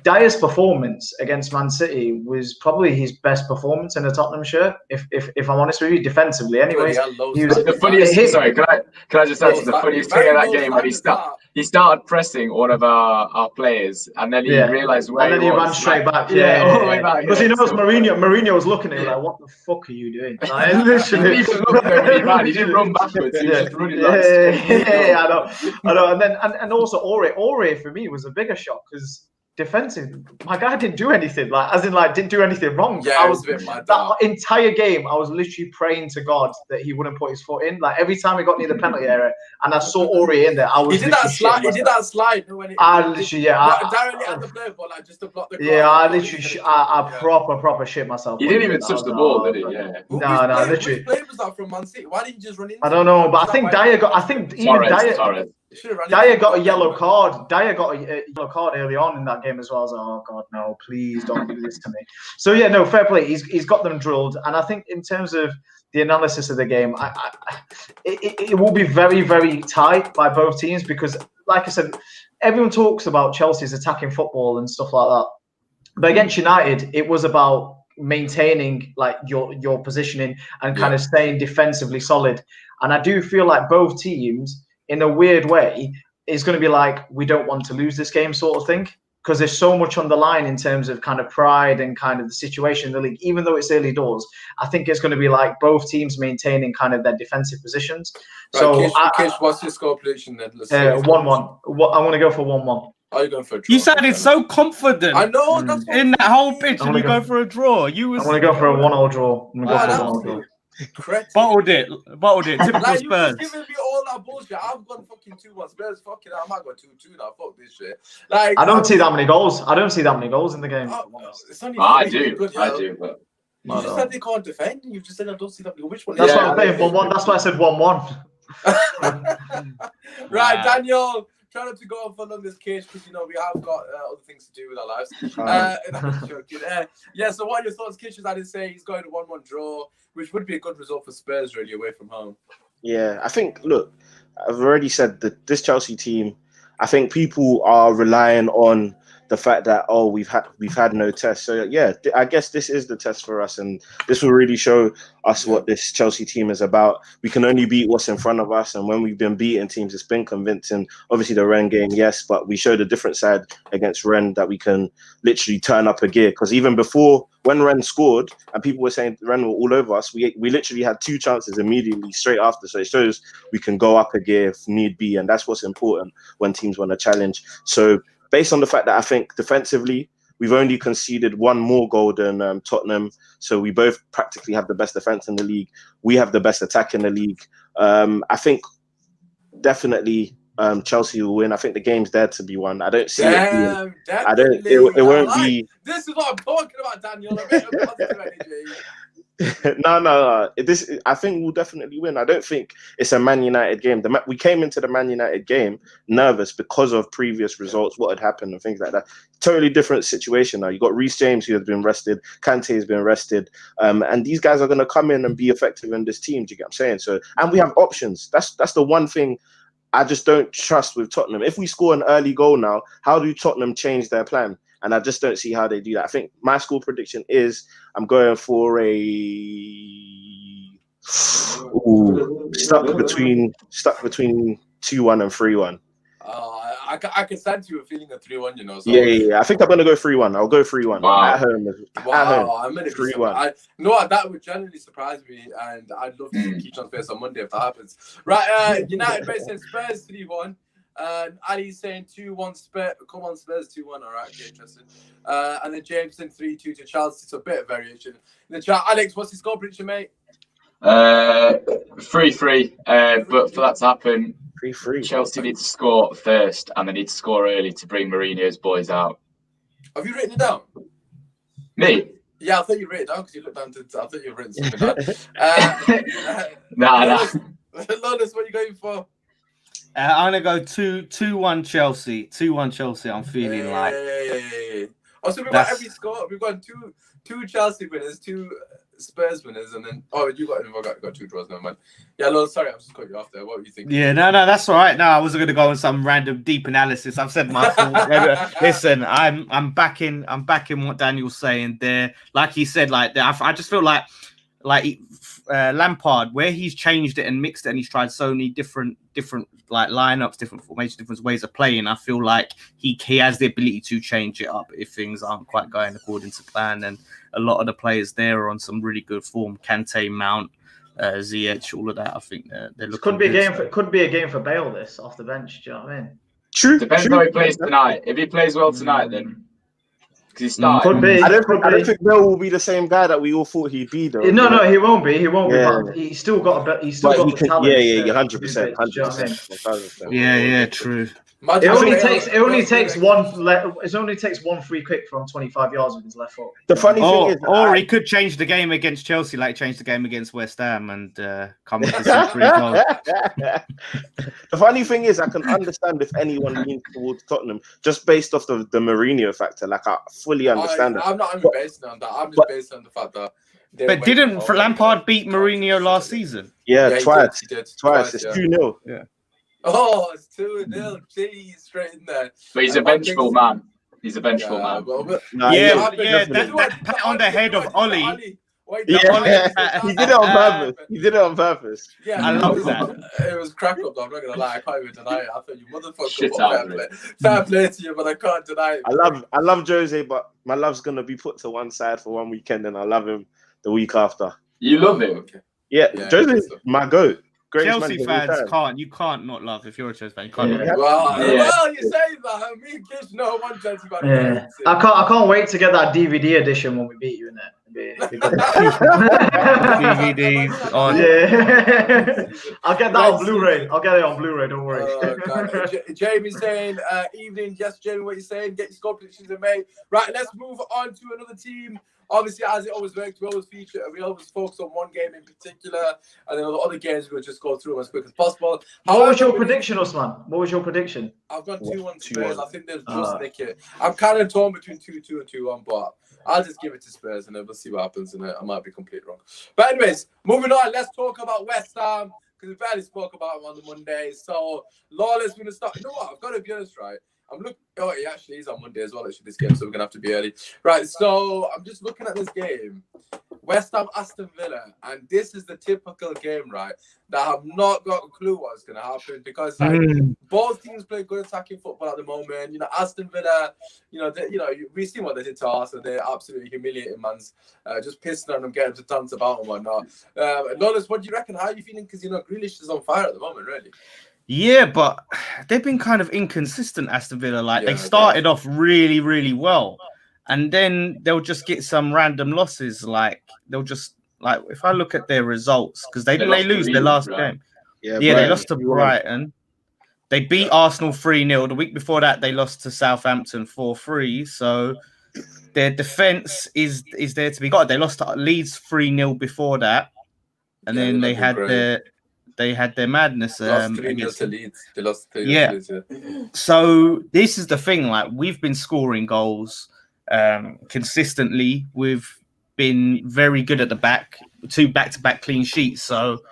Speaker 3: Dyer's performance against Man City was probably his best performance in a Tottenham shirt, if I'm honest with you, defensively. Anyways,
Speaker 2: the funniest. Sorry, can I just add the funniest thing in that game when he started pressing one of our players, and then he realised where
Speaker 3: and then he ran straight back.
Speaker 2: All the way back.
Speaker 3: Because he knows Mourinho was looking at him like, "What the fuck are you doing?" Like, literally,
Speaker 2: he didn't run backwards. He was just running laps.
Speaker 3: I know. And then and also Aurier for me was a bigger shock because defensive, my guy didn't do anything. Didn't do anything wrong.
Speaker 1: Yeah, I was a bit mad.
Speaker 3: That entire game, I was literally praying to God that he wouldn't put his foot in. Every time he got near the penalty area, and I saw Aurier in there, I was.
Speaker 1: He did that slide.
Speaker 3: Directly
Speaker 1: at the player, but just to block the.
Speaker 3: Yeah, I proper shit myself.
Speaker 2: He didn't even touch the ball, did he? Yeah.
Speaker 3: No, literally.
Speaker 1: Which player was that from Man City? Why didn't you just run in?
Speaker 3: I don't know, but I think Dyer got. I think even Dyer. Dyer got a yellow card. Dyer got a yellow card early on in that game as well. I was like, oh God, no, please don't do this to me. So yeah, no, fair play. He's got them drilled, and I think in terms of the analysis of the game, it will be very, very tight by both teams because, like I said, everyone talks about Chelsea's attacking football and stuff like that, but against United, it was about maintaining like your positioning and kind of staying defensively solid. And I do feel like both teams, in a weird way, is going to be like, we don't want to lose this game sort of thing, because there's so much on the line in terms of kind of pride and kind of the situation in the league. Even though it's early doors, I think it's going to be like both teams maintaining kind of their defensive positions.
Speaker 1: Right,
Speaker 3: so
Speaker 1: Kish, what's your score prediction then?
Speaker 3: 1-1. I'm going to go for 1-1.
Speaker 1: Are you going for a draw?
Speaker 5: You sounded so confident.
Speaker 1: I know that's
Speaker 5: in that whole pitch, and you go for a draw. I'm
Speaker 3: going to go for a 1-1 draw. I'm going to go for a 1-1 draw.
Speaker 5: Bottled it. Typical
Speaker 1: like,
Speaker 5: Spurs.
Speaker 1: You was giving me all that bullshit. I've gone fucking 2-1 Spurs. Fucking, I might go 2-2 now. Fuck this shit. Like,
Speaker 3: I don't see that many goals. I don't see that many goals in the game.
Speaker 2: I do. But
Speaker 1: you just said they can't defend. You just said I don't see that many. Which one?
Speaker 3: That's what I'm saying. 1-1. That's why I said 1-1.
Speaker 1: Right, Daniel. Try not to go on for long this case because, we have got other things to do with our lives. Yeah, so what are your thoughts, Kish? I did say he's going to 1-1 draw, which would be a good result for Spurs, really, away from home.
Speaker 4: Yeah, I think, look, I've already said that this Chelsea team, I think people are relying on the fact that, we've had no test. So, yeah, I guess this is the test for us, and this will really show us what this Chelsea team is about. We can only beat what's in front of us, and when we've been beating teams, it's been convincing. Obviously, the Rennes game, yes, but we showed a different side against Rennes that we can literally turn up a gear. Because even before, when Rennes scored, and people were saying Rennes were all over us, we literally had 2 chances immediately straight after. So it shows we can go up a gear if need be, and that's what's important when teams want a challenge. So based on the fact that I think defensively, we've only conceded 1 more goal than Tottenham. So we both practically have the best defense in the league. We have the best attack in the league. I think definitely Chelsea will win. I think the game's there to be won. I don't see it. It won't be.
Speaker 1: This is what I'm talking about, Daniel. A bit of positive energy.
Speaker 4: No. I think we'll definitely win. I don't think it's a Man United game. We came into the Man United game nervous because of previous results, what had happened and things like that. Totally different situation now. You got Reece James, who has been rested. Kante has been rested, and these guys are going to come in and be effective in this team. Do you get what I'm saying? So, and we have options. That's the one thing I just don't trust with Tottenham. If we score an early goal now, how do Tottenham change their plan? And I just don't see how they do that. I think my score prediction is I'm going for stuck between 2-1 and 3-1.
Speaker 1: I can sense you a feeling of 3-1, So.
Speaker 4: Yeah. I think I'm going to go 3-1. I'll go 3-1 at home.
Speaker 1: I'm going to 3-1. That would genuinely surprise me, and I'd love to see Keaton's face on Monday if that happens. Right, United based Spurs 3-1. Ali's saying 2-1 Spurs. Come on, Spurs 2-1. All right, okay, interesting. And then Jameson 3-2 to Chelsea. So a bit of variation in the chat. Alex, what's your score prediction, mate?
Speaker 2: 3-3. But for that to happen,
Speaker 4: 3-3.
Speaker 2: Chelsea need to score first, and they need to score early to bring Mourinho's boys out.
Speaker 1: Have you written it down?
Speaker 2: Me?
Speaker 1: Yeah, I thought you wrote it down because you looked down to. I thought you written something down.
Speaker 2: Nah.
Speaker 1: Lotus, what are you going for?
Speaker 5: I'm gonna go 2-1 Chelsea. 2-1 Chelsea. I'm feeling like.
Speaker 1: Oh, so we've got every score. We've got two Chelsea winners, 2 Spurs winners, and then you got 2 draws. Never mind. Yeah, Lotus, sorry, I was just cut you off there. What were you thinking?
Speaker 5: Yeah, no, that's all right. No, I wasn't gonna go on some random deep analysis. I've said my thoughts. Listen, I'm backing what Daniel's saying there. Like he said, I just feel like Lampard, where he's changed it and mixed it, and he's tried so many different lineups, different formations, different ways of playing. I feel like he has the ability to change it up if things aren't quite going according to plan. And a lot of the players there are on some really good form. Kante, Mount, Ziyech, all of that. I think they're looking.
Speaker 3: Could be a game for Bale. This off the bench. Do you know what I mean?
Speaker 4: True.
Speaker 2: Depends how he plays tonight. If he plays well tonight, then. Because he started.
Speaker 3: Could be.
Speaker 4: I don't think Bale will be the same guy that we all thought he'd be, though.
Speaker 3: No, he won't be. He won't be.
Speaker 4: Yeah.
Speaker 3: But he's still got the talent.
Speaker 4: Yeah, 100%. 100%.
Speaker 5: Yeah, true.
Speaker 3: It only takes one free kick from 25 yards with his left foot.
Speaker 4: The funny thing is,
Speaker 5: or he could change the game against Chelsea, like change the game against West Ham, and come with the 3 goals.
Speaker 4: The funny thing is, I can understand if anyone leans towards Tottenham just based off the Mourinho factor. Like, I fully understand
Speaker 1: I'm not even basing on that. I'm just basing on the fact that.
Speaker 5: But didn't Lampard beat Mourinho last season?
Speaker 4: Yeah, twice.
Speaker 1: He did.
Speaker 4: Twice. It's 2-0.
Speaker 5: Yeah.
Speaker 1: Oh, it's 2-0. Jeez, straight in there.
Speaker 2: But he's a vengeful man. He's a vengeful man.
Speaker 5: That pat on the head of Ollie.
Speaker 1: Wait,
Speaker 4: he did it on purpose. He did it on purpose.
Speaker 1: Yeah,
Speaker 5: I love that.
Speaker 1: It was crack up, though. I'm not gonna lie. I can't even deny it. I thought you motherfucker. Fair play to you, but I can't deny it.
Speaker 4: I love Jose, but my love's gonna be put to one side for one weekend, and I love him the week after.
Speaker 2: You love him?
Speaker 1: Okay.
Speaker 4: Yeah, Jose's my goat.
Speaker 5: Chelsea fans can't not love. If you're a Chelsea fan, you can't.
Speaker 3: Yeah.
Speaker 1: Well, you say that. Me and Kish know one Chelsea fan.
Speaker 3: Yeah. I can't wait to get that DVD edition when we beat you in it.
Speaker 5: DVDs on.
Speaker 3: Yeah. I'll get that on Blu-ray. I'll get it on Blu-ray. Don't worry.
Speaker 1: Jamie's saying, evening. Yes, Jamie, what you're saying? Get your score predictions in May. Right, let's move on to another team. Obviously, as it always works, we always focus on one game in particular, and then the other games we'll just go through them as quick as possible.
Speaker 3: What was your prediction, Usmaan? What was your prediction?
Speaker 1: I've got 2-1 Spurs. I think they'll just nick it. I'm kind of torn between 2-2 and 2-1, but I'll just give it to Spurs, and then we'll see what happens. And I might be completely wrong. But anyways, moving on. Let's talk about West Ham, because we barely spoke about them on the Monday. So Lawless going to start. You know what? I've got to be honest, right? I'm looking. Oh, he actually is on Monday as well. Actually, this game, so we're gonna have to be early. Right. So I'm just looking at this game, West Ham, Aston Villa, and this is the typical game, right? That I've not got a clue what's gonna happen because both teams play good attacking football at the moment. You know, Aston Villa. We've seen what they did to Arsenal. They're absolutely humiliating, man's just pissing on them, getting to dance about and whatnot. Lawless, what do you reckon? How are you feeling? Because Grealish is on fire at the moment, really.
Speaker 5: Yeah, but they've been kind of inconsistent, Aston Villa. Like, they started off really, really well, and then they'll just get some random losses. Like, they'll just, like, if I look at their results, because they lose their last game. Yeah, they lost to Brighton. They beat Arsenal 3-0. The week before that, they lost to Southampton 4-3. So their defense is there to be got. They lost to Leeds 3-0 before that, and then they had their madness.
Speaker 1: They lost 3-0 to Leeds. They lost 3-0
Speaker 5: to
Speaker 1: Leeds, yeah.
Speaker 5: So this is the thing. Like, we've been scoring goals consistently. We've been very good at the back. 2 back-to-back clean sheets. So,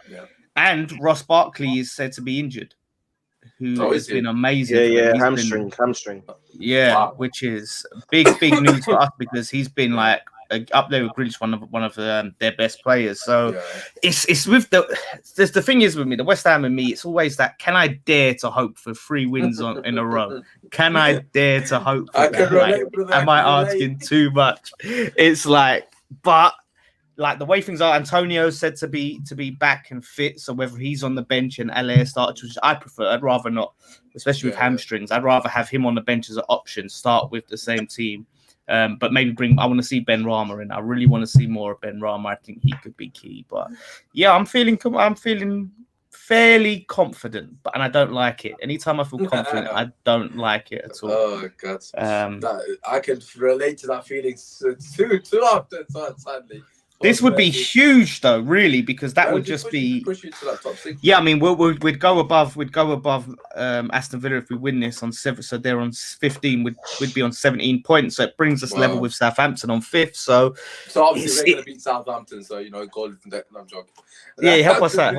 Speaker 5: and Ross Barkley is said to be injured, who has been amazing.
Speaker 4: Yeah, hamstring.
Speaker 5: Yeah, wow. Which is big news for us because he's been like up there with Grealish, one of their best players. So it's with the thing is with me, the West Ham and me, it's always that, can I dare to hope for 3 wins in a row? Can I dare to hope for that? Like, am I asking too much? It's like, but like the way things are, Antonio said to be back and fit. So whether he's on the bench and Allaire started, which I prefer, I'd rather not, especially with hamstrings. I'd rather have him on the bench as an option, start with the same team. But maybe I want to see Ben Rama in. I really want to see more of Ben Rama. I think he could be key. But yeah, I'm feeling fairly confident, and I don't like it. Anytime I feel confident, I don't like it at all.
Speaker 1: Oh God, I can relate to that feeling too often, sadly.
Speaker 5: This would be huge, though, really, because that would just be
Speaker 1: push you to that top 6.
Speaker 5: Yeah, I mean, we'd go above Aston Villa if we win this on 7. So they're on 15. We'd be on 17 points. So it brings us level with Southampton on 5th. So
Speaker 1: obviously we're going to beat Southampton. So goal from that. I'm joking.
Speaker 5: Yeah, help us out.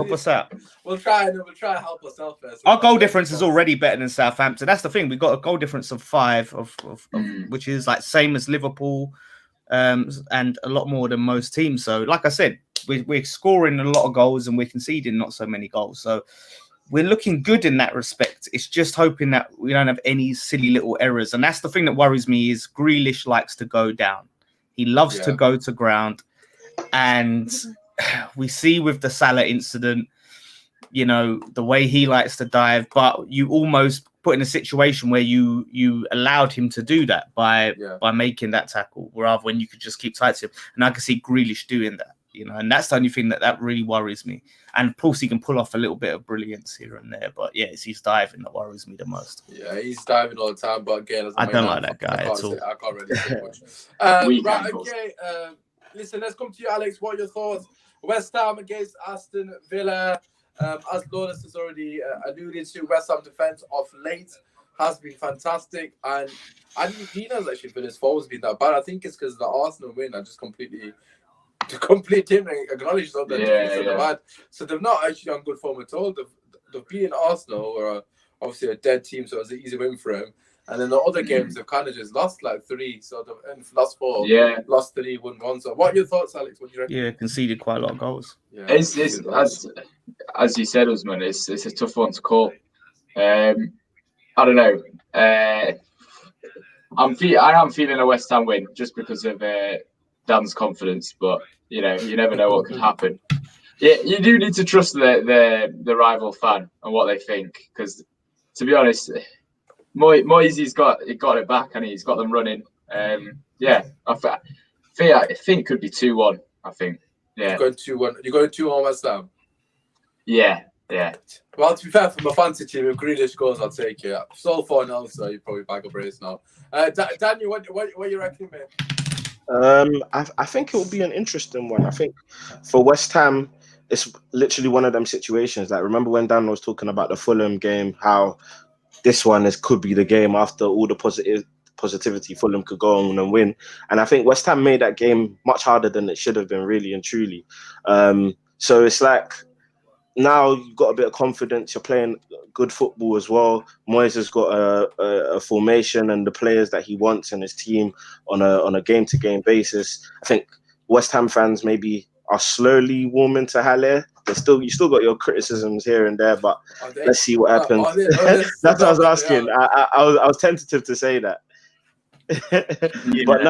Speaker 1: We'll try and help ourselves first.
Speaker 5: Our goal difference is already better than Southampton. That's the thing. We've got a goal difference of 5, which is like same as Liverpool. And a lot more than most teams. So, like I said, we're scoring a lot of goals and we're conceding not so many goals. So, we're looking good in that respect. It's just hoping that we don't have any silly little errors. And that's the thing that worries me is Grealish likes to go down. He loves to go to ground. And we see with the Salah incident, the way he likes to dive, but you almost put in a situation where you allowed him to do that by making that tackle, rather when you could just keep tight to him. And I can see Grealish doing that. you know, and that's the only thing that really worries me. And of course, he can pull off a little bit of brilliance here and there, but yeah, it's his diving that worries me the most.
Speaker 1: Yeah, he's diving all the time, but again,
Speaker 5: I don't like that guy at all.
Speaker 1: I can't really say much. Right, okay. Listen, let's come to you, Alex. What are your thoughts? West Ham against Aston Villa. As Lourdes has already alluded to, West Ham defense of late has been fantastic, and I didn't think actually Villa's forwards been that bad. I think it's because the Arsenal win. I just completely didn't acknowledge that they've had. So they're not actually on good form at all. They've beaten Arsenal, who are obviously a dead team, so it was an easy win for them. And then the other games they've kind of just lost like 3, so they've lost 4, lost 3, won 1. So what are your thoughts, Alex? What do you reckon?
Speaker 5: Yeah, conceded quite a lot of goals.
Speaker 2: Yeah, it's as you said, Usmaan, it's a tough one to call. I don't know. I am feeling a West Ham win just because of Dan's confidence, but you know, you never know what could happen. Yeah, you do need to trust the rival fan and what they think, because to be honest, Moyes got it back and he's got them running. I think it could be 2-1. I think. Yeah.
Speaker 1: You're going 2-1. You're going 2-1 West Ham.
Speaker 2: Yeah.
Speaker 1: Well, to be fair, for my fantasy team, if Grealish goes, I'll take it. So 4-0, so you probably back a brace now. Daniel, what you reckon, man?
Speaker 4: I think it will be an interesting one. I think for West Ham, it's literally one of them situations. Like, remember when Dan was talking about the Fulham game, how this one could be the game after all the positivity, Fulham could go on and win. And I think West Ham made that game much harder than it should have been, really and truly. So it's like, now you've got a bit of confidence. You're playing good football as well. Moyes has got a formation and the players that he wants in his team on a game-to-game basis. I think West Ham fans maybe are slowly warming to Haller. You still got your criticisms here and there, but let's see what happens. That's what I was asking. I was tentative to say that, but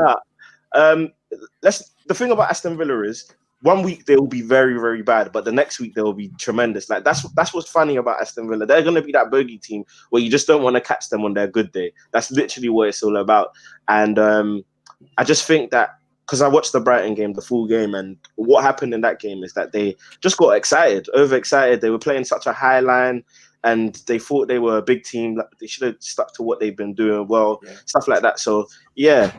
Speaker 4: the thing about Aston Villa is, 1 week they will be very, very bad, but the next week they will be tremendous. Like that's what's funny about Aston Villa. They're going to be that bogey team where you just don't want to catch them on their good day. That's literally what it's all about. And I just think that, because I watched the Brighton game, the full game, and what happened in that game is that they just got overexcited. They were playing such a high line, and they thought they were a big team. They should have stuck to what they've been doing well, stuff like that. So yeah,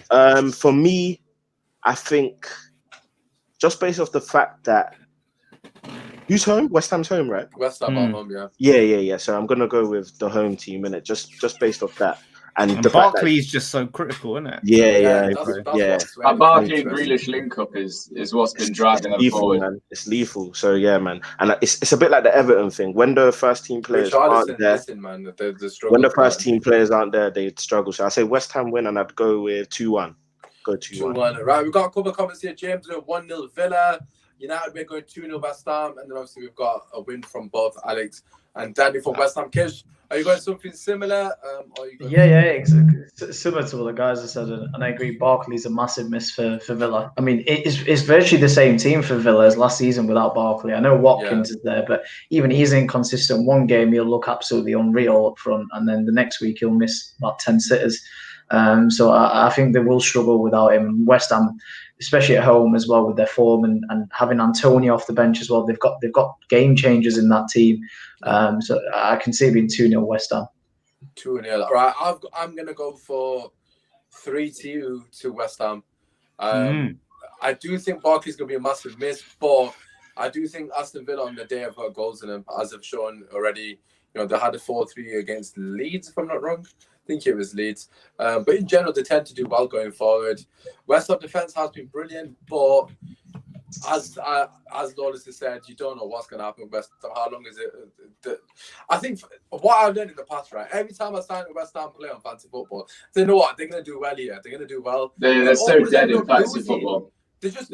Speaker 4: for me, I think, just based off the fact that who's home? West Ham's home, right?
Speaker 1: West Ham are home, yeah.
Speaker 4: Yeah. So I'm gonna go with the home team in it, just based off that. And the
Speaker 5: Barkley's just so critical, isn't it?
Speaker 4: Yeah.
Speaker 2: That Barkley and Grealish link-up is what's been driving them forward.
Speaker 4: Man. It's lethal. So yeah, man. And it's a bit like the Everton thing. When the first team players aren't there, when the first team players aren't there, they struggle. So I say West Ham win, and I'd go with 2-1. Go 2-1.
Speaker 1: Right, we've got a couple of comments here. James, 1-0 Villa. United, we're going 2-0 West Ham. And then obviously we've got a win from both Alex and Danny from West Ham. Kish, are you going something similar?
Speaker 3: Similar to what the guys have said, and I agree. Barkley's a massive miss for Villa. I mean, it's virtually the same team for Villa as last season without Barkley. I know Watkins is there, but even he's inconsistent. One game he'll look absolutely unreal up front, and then the next week he'll miss about 10 sitters. So I think they will struggle without him. West Ham, especially at home as well, with their form and having Antonio off the bench as well. They've got game changers in that team. So I can see it being 2-0 West Ham.
Speaker 1: 2-0. Right, I'm gonna go for 3-2 to West Ham. I do think Barkley's gonna be a massive miss, but I do think Aston Villa on the day have got goals in them, as I've shown already. You know, they had a 4-3 against Leeds, if I'm not wrong. I think it was Leeds. But in general, they tend to do well going forward. West Ham defence has been brilliant, but as Lourdes has said, you don't know what's going to happen with West Ham. How long is it? I think what I've learned in the past, right? Every time I sign a West Ham play on fantasy football, they know what they're going to do well here. They're going to do well.
Speaker 2: They're so dead in fantasy football.
Speaker 1: They just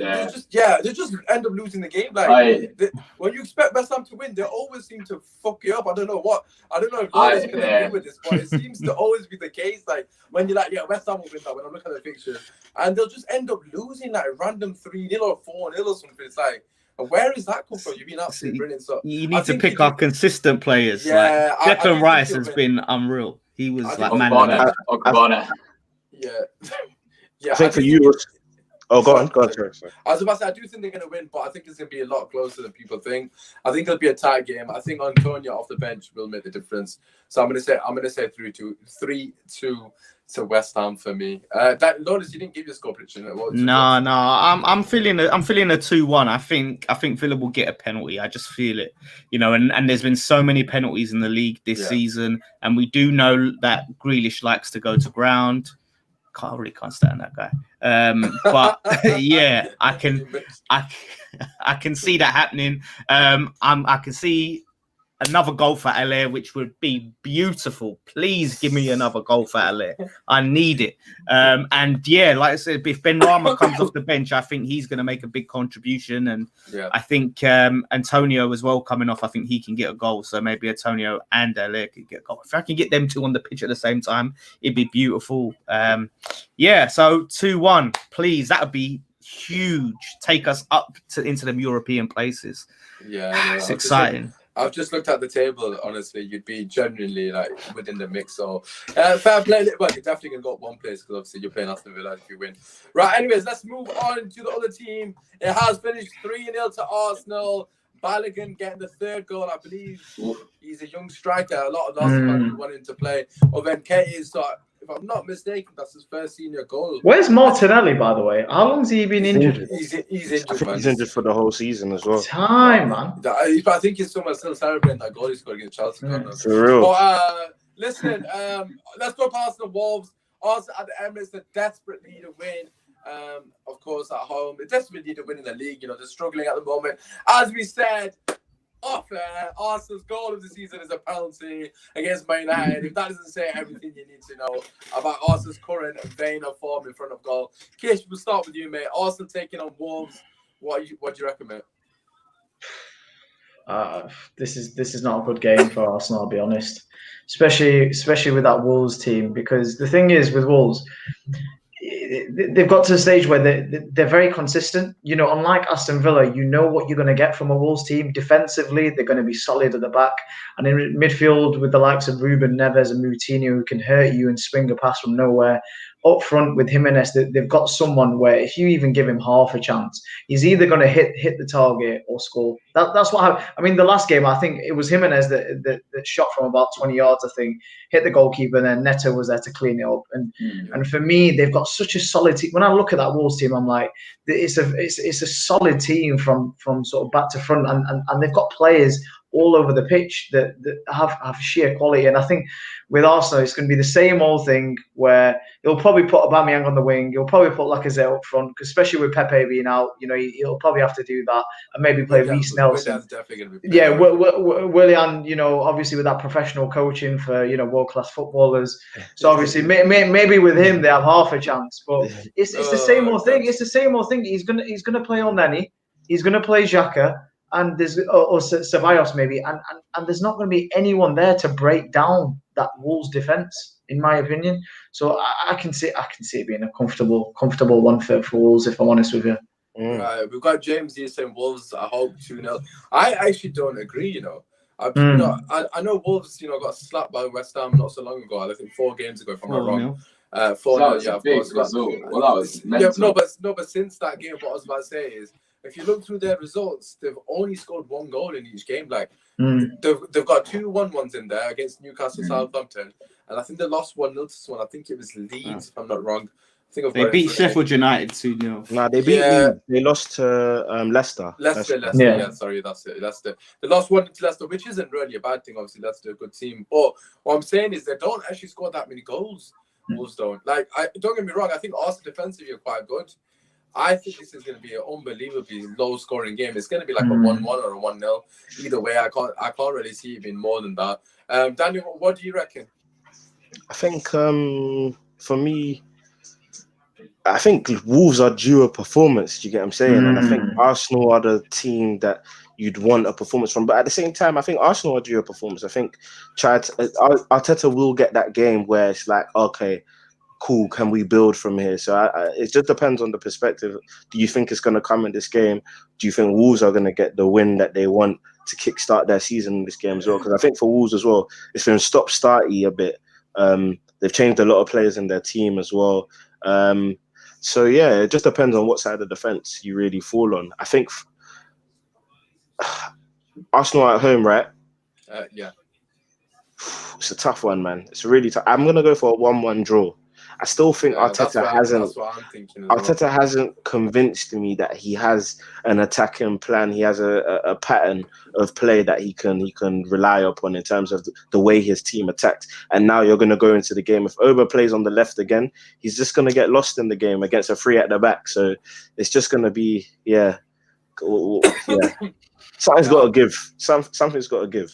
Speaker 1: end up losing the game. Like when you expect West Ham to win, they always seem to fuck you up. I don't know if Lourdes can agree with this, but it seems to always be the case. Like when you're like, West Ham will win that. When I look at the fixtures, and they'll just end up losing like random 3-0 or 4-0 or something. It's like, where is that come from? You've been absolutely brilliant. So
Speaker 5: you need to pick our consistent players. Yeah, like Declan Rice has been unreal. He was like man.
Speaker 2: Ogbonna.
Speaker 1: Yeah.
Speaker 4: I think for you. Oh, go on. Sorry.
Speaker 1: I was about to say, I do think they're going to win, but I think it's going to be a lot closer than people think. I think it'll be a tight game. I think Antonio off the bench will make the difference. So I'm going to say 3-2 to West Ham for me. Lourdes, you didn't give your score prediction.
Speaker 5: No. I'm feeling a 2-1. I think Villa will get a penalty. I just feel it, and there's been so many penalties in the league this season, and we do know that Grealish likes to go to ground. Can't stand that guy. But yeah, I can see that happening. I can see another goal for LA, which would be beautiful. Please give me another goal for LA. I need it. And yeah, like I said, if Ben Rama comes off the bench, I think he's going to make a big contribution. And I think Antonio as well coming off, I think he can get a goal. So maybe Antonio and LA could get a goal. If I can get them two on the pitch at the same time, it'd be beautiful. So 2-1, please. That would be huge. Take us up into them European places.
Speaker 1: Yeah,
Speaker 5: it's exciting.
Speaker 1: I've just looked at the table. Honestly, you'd be genuinely like within the mix. So fair play. Well, you're definitely gonna go up one place because obviously you're playing Aston Villa if you win. Right. Anyways, let's move on to the other team. It has finished 3-0 to Arsenal. Balogun getting the third goal. I believe he's a young striker. A lot of Arsenal fans wanting to play. Keita, so if I'm not mistaken, that's his first senior goal.
Speaker 3: Where's Martinelli, by the way? How long's he been injured?
Speaker 1: He's injured.
Speaker 4: I think he's injured for the whole season as well.
Speaker 3: Time, man.
Speaker 1: I think he's still celebrating that goal he scored against Chelsea.
Speaker 4: For real.
Speaker 1: But listen, let's go past the Wolves. Arsenal at the Emirates, they desperately need a win. Of course, at home, they desperately need to win in the league. They're struggling at the moment. As we said, Arsenal's goal of the season is a penalty against Man United. If that doesn't say everything you need to know about Arsenal's current vein of form in front of goal, Kish, we'll start with you, mate. Arsenal taking on Wolves. What do you reckon, mate?
Speaker 3: This is not a good game for Arsenal, I'll be honest. Especially with that Wolves team, because the thing is with Wolves, they've got to the stage where they're very consistent. Unlike Aston Villa, you know what you're going to get from a Wolves team. Defensively, they're going to be solid at the back. And in midfield, with the likes of Ruben Neves and Moutinho, who can hurt you and swing a pass from nowhere. Up front with Jimenez, they've got someone where if you even give him half a chance, he's either going to hit the target or score. That's what happened. I mean, the last game, I think it was Jimenez that shot from about 20 yards, I think, hit the goalkeeper, and then Neto was there to clean it up. And for me, they've got such a solid team. When I look at that Wolves team, I'm like, it's a solid team from sort of back to front, and they've got players all over the pitch that have sheer quality. And I think with Arsenal, it's going to be the same old thing where he'll probably put Aubameyang on the wing. He'll probably put Lacazette up front, especially with Pepe being out. He'll probably have to do that and maybe play Reece Nelson. Willian, obviously with that professional coaching for world-class footballers. So obviously maybe with him they have half a chance. But it's the same old thing. It's the same old thing. He's gonna play Elneny. He's gonna play Xhaka. And there's or Ceballos maybe, and there's not going to be anyone there to break down that Wolves defense, in my opinion. So I can see it being a comfortable one for Wolves, if I'm honest with you.
Speaker 1: Right, we've got James here saying Wolves. I hope 2-0. I actually don't agree. I know Wolves, got slapped by West Ham not so long ago. I think 4 games ago, if I'm not wrong. 4-0, yeah, of course.
Speaker 2: Well, that was mental.
Speaker 1: But since that game, what I was about to say is, if you look through their results, they've only scored 1 goal in each game. They've got 2 1-1s in there against Newcastle, Southampton, and I think they lost 1-0 to someone. I think it was Leeds, if I'm not wrong.
Speaker 5: They beat Sheffield United 2-0.
Speaker 4: Nah, they beat They lost to Leicester.
Speaker 1: Leicester, yeah, sorry, that's it. Leicester. They lost 1 to Leicester, which isn't really a bad thing. Obviously, Leicester a good team. But what I'm saying is they don't actually score that many goals. Wolves don't. Don't get me wrong, I think Arsenal defensively are quite good. I think this is going to be an unbelievably low-scoring game. It's going to be like a 1-1 or a 1-0. Either way, I can't really see it being more than that. Daniel, what do you reckon?
Speaker 4: I think for me, I think Wolves are due a performance. Do you get what I'm saying? And I think Arsenal are the team that you'd want a performance from. But at the same time, I think Arsenal are due a performance. I think Arteta will get that game where it's like, okay, cool, can we build from here? So it just depends on the perspective. Do you think it's going to come in this game? Do you think Wolves are going to get the win that they want to kickstart their season in this game as well? Because I think for Wolves as well, it's been stop-starty a bit. They've changed a lot of players in their team as well. So yeah, it just depends on what side of the fence you really fall on. I think Arsenal at home, right?
Speaker 1: Yeah.
Speaker 4: It's a tough one, man. It's really tough. I'm gonna go for a 1-1 draw. I still think
Speaker 1: That's what I'm thinking as well.
Speaker 4: Arteta hasn't convinced me that he has an attacking plan. He has a pattern of play that he can rely upon in terms of the way his team attacks. And now you're going to go into the game. If Oba plays on the left again, he's just going to get lost in the game against a three at the back. So it's just going to be, something's got to give. Something's got to give.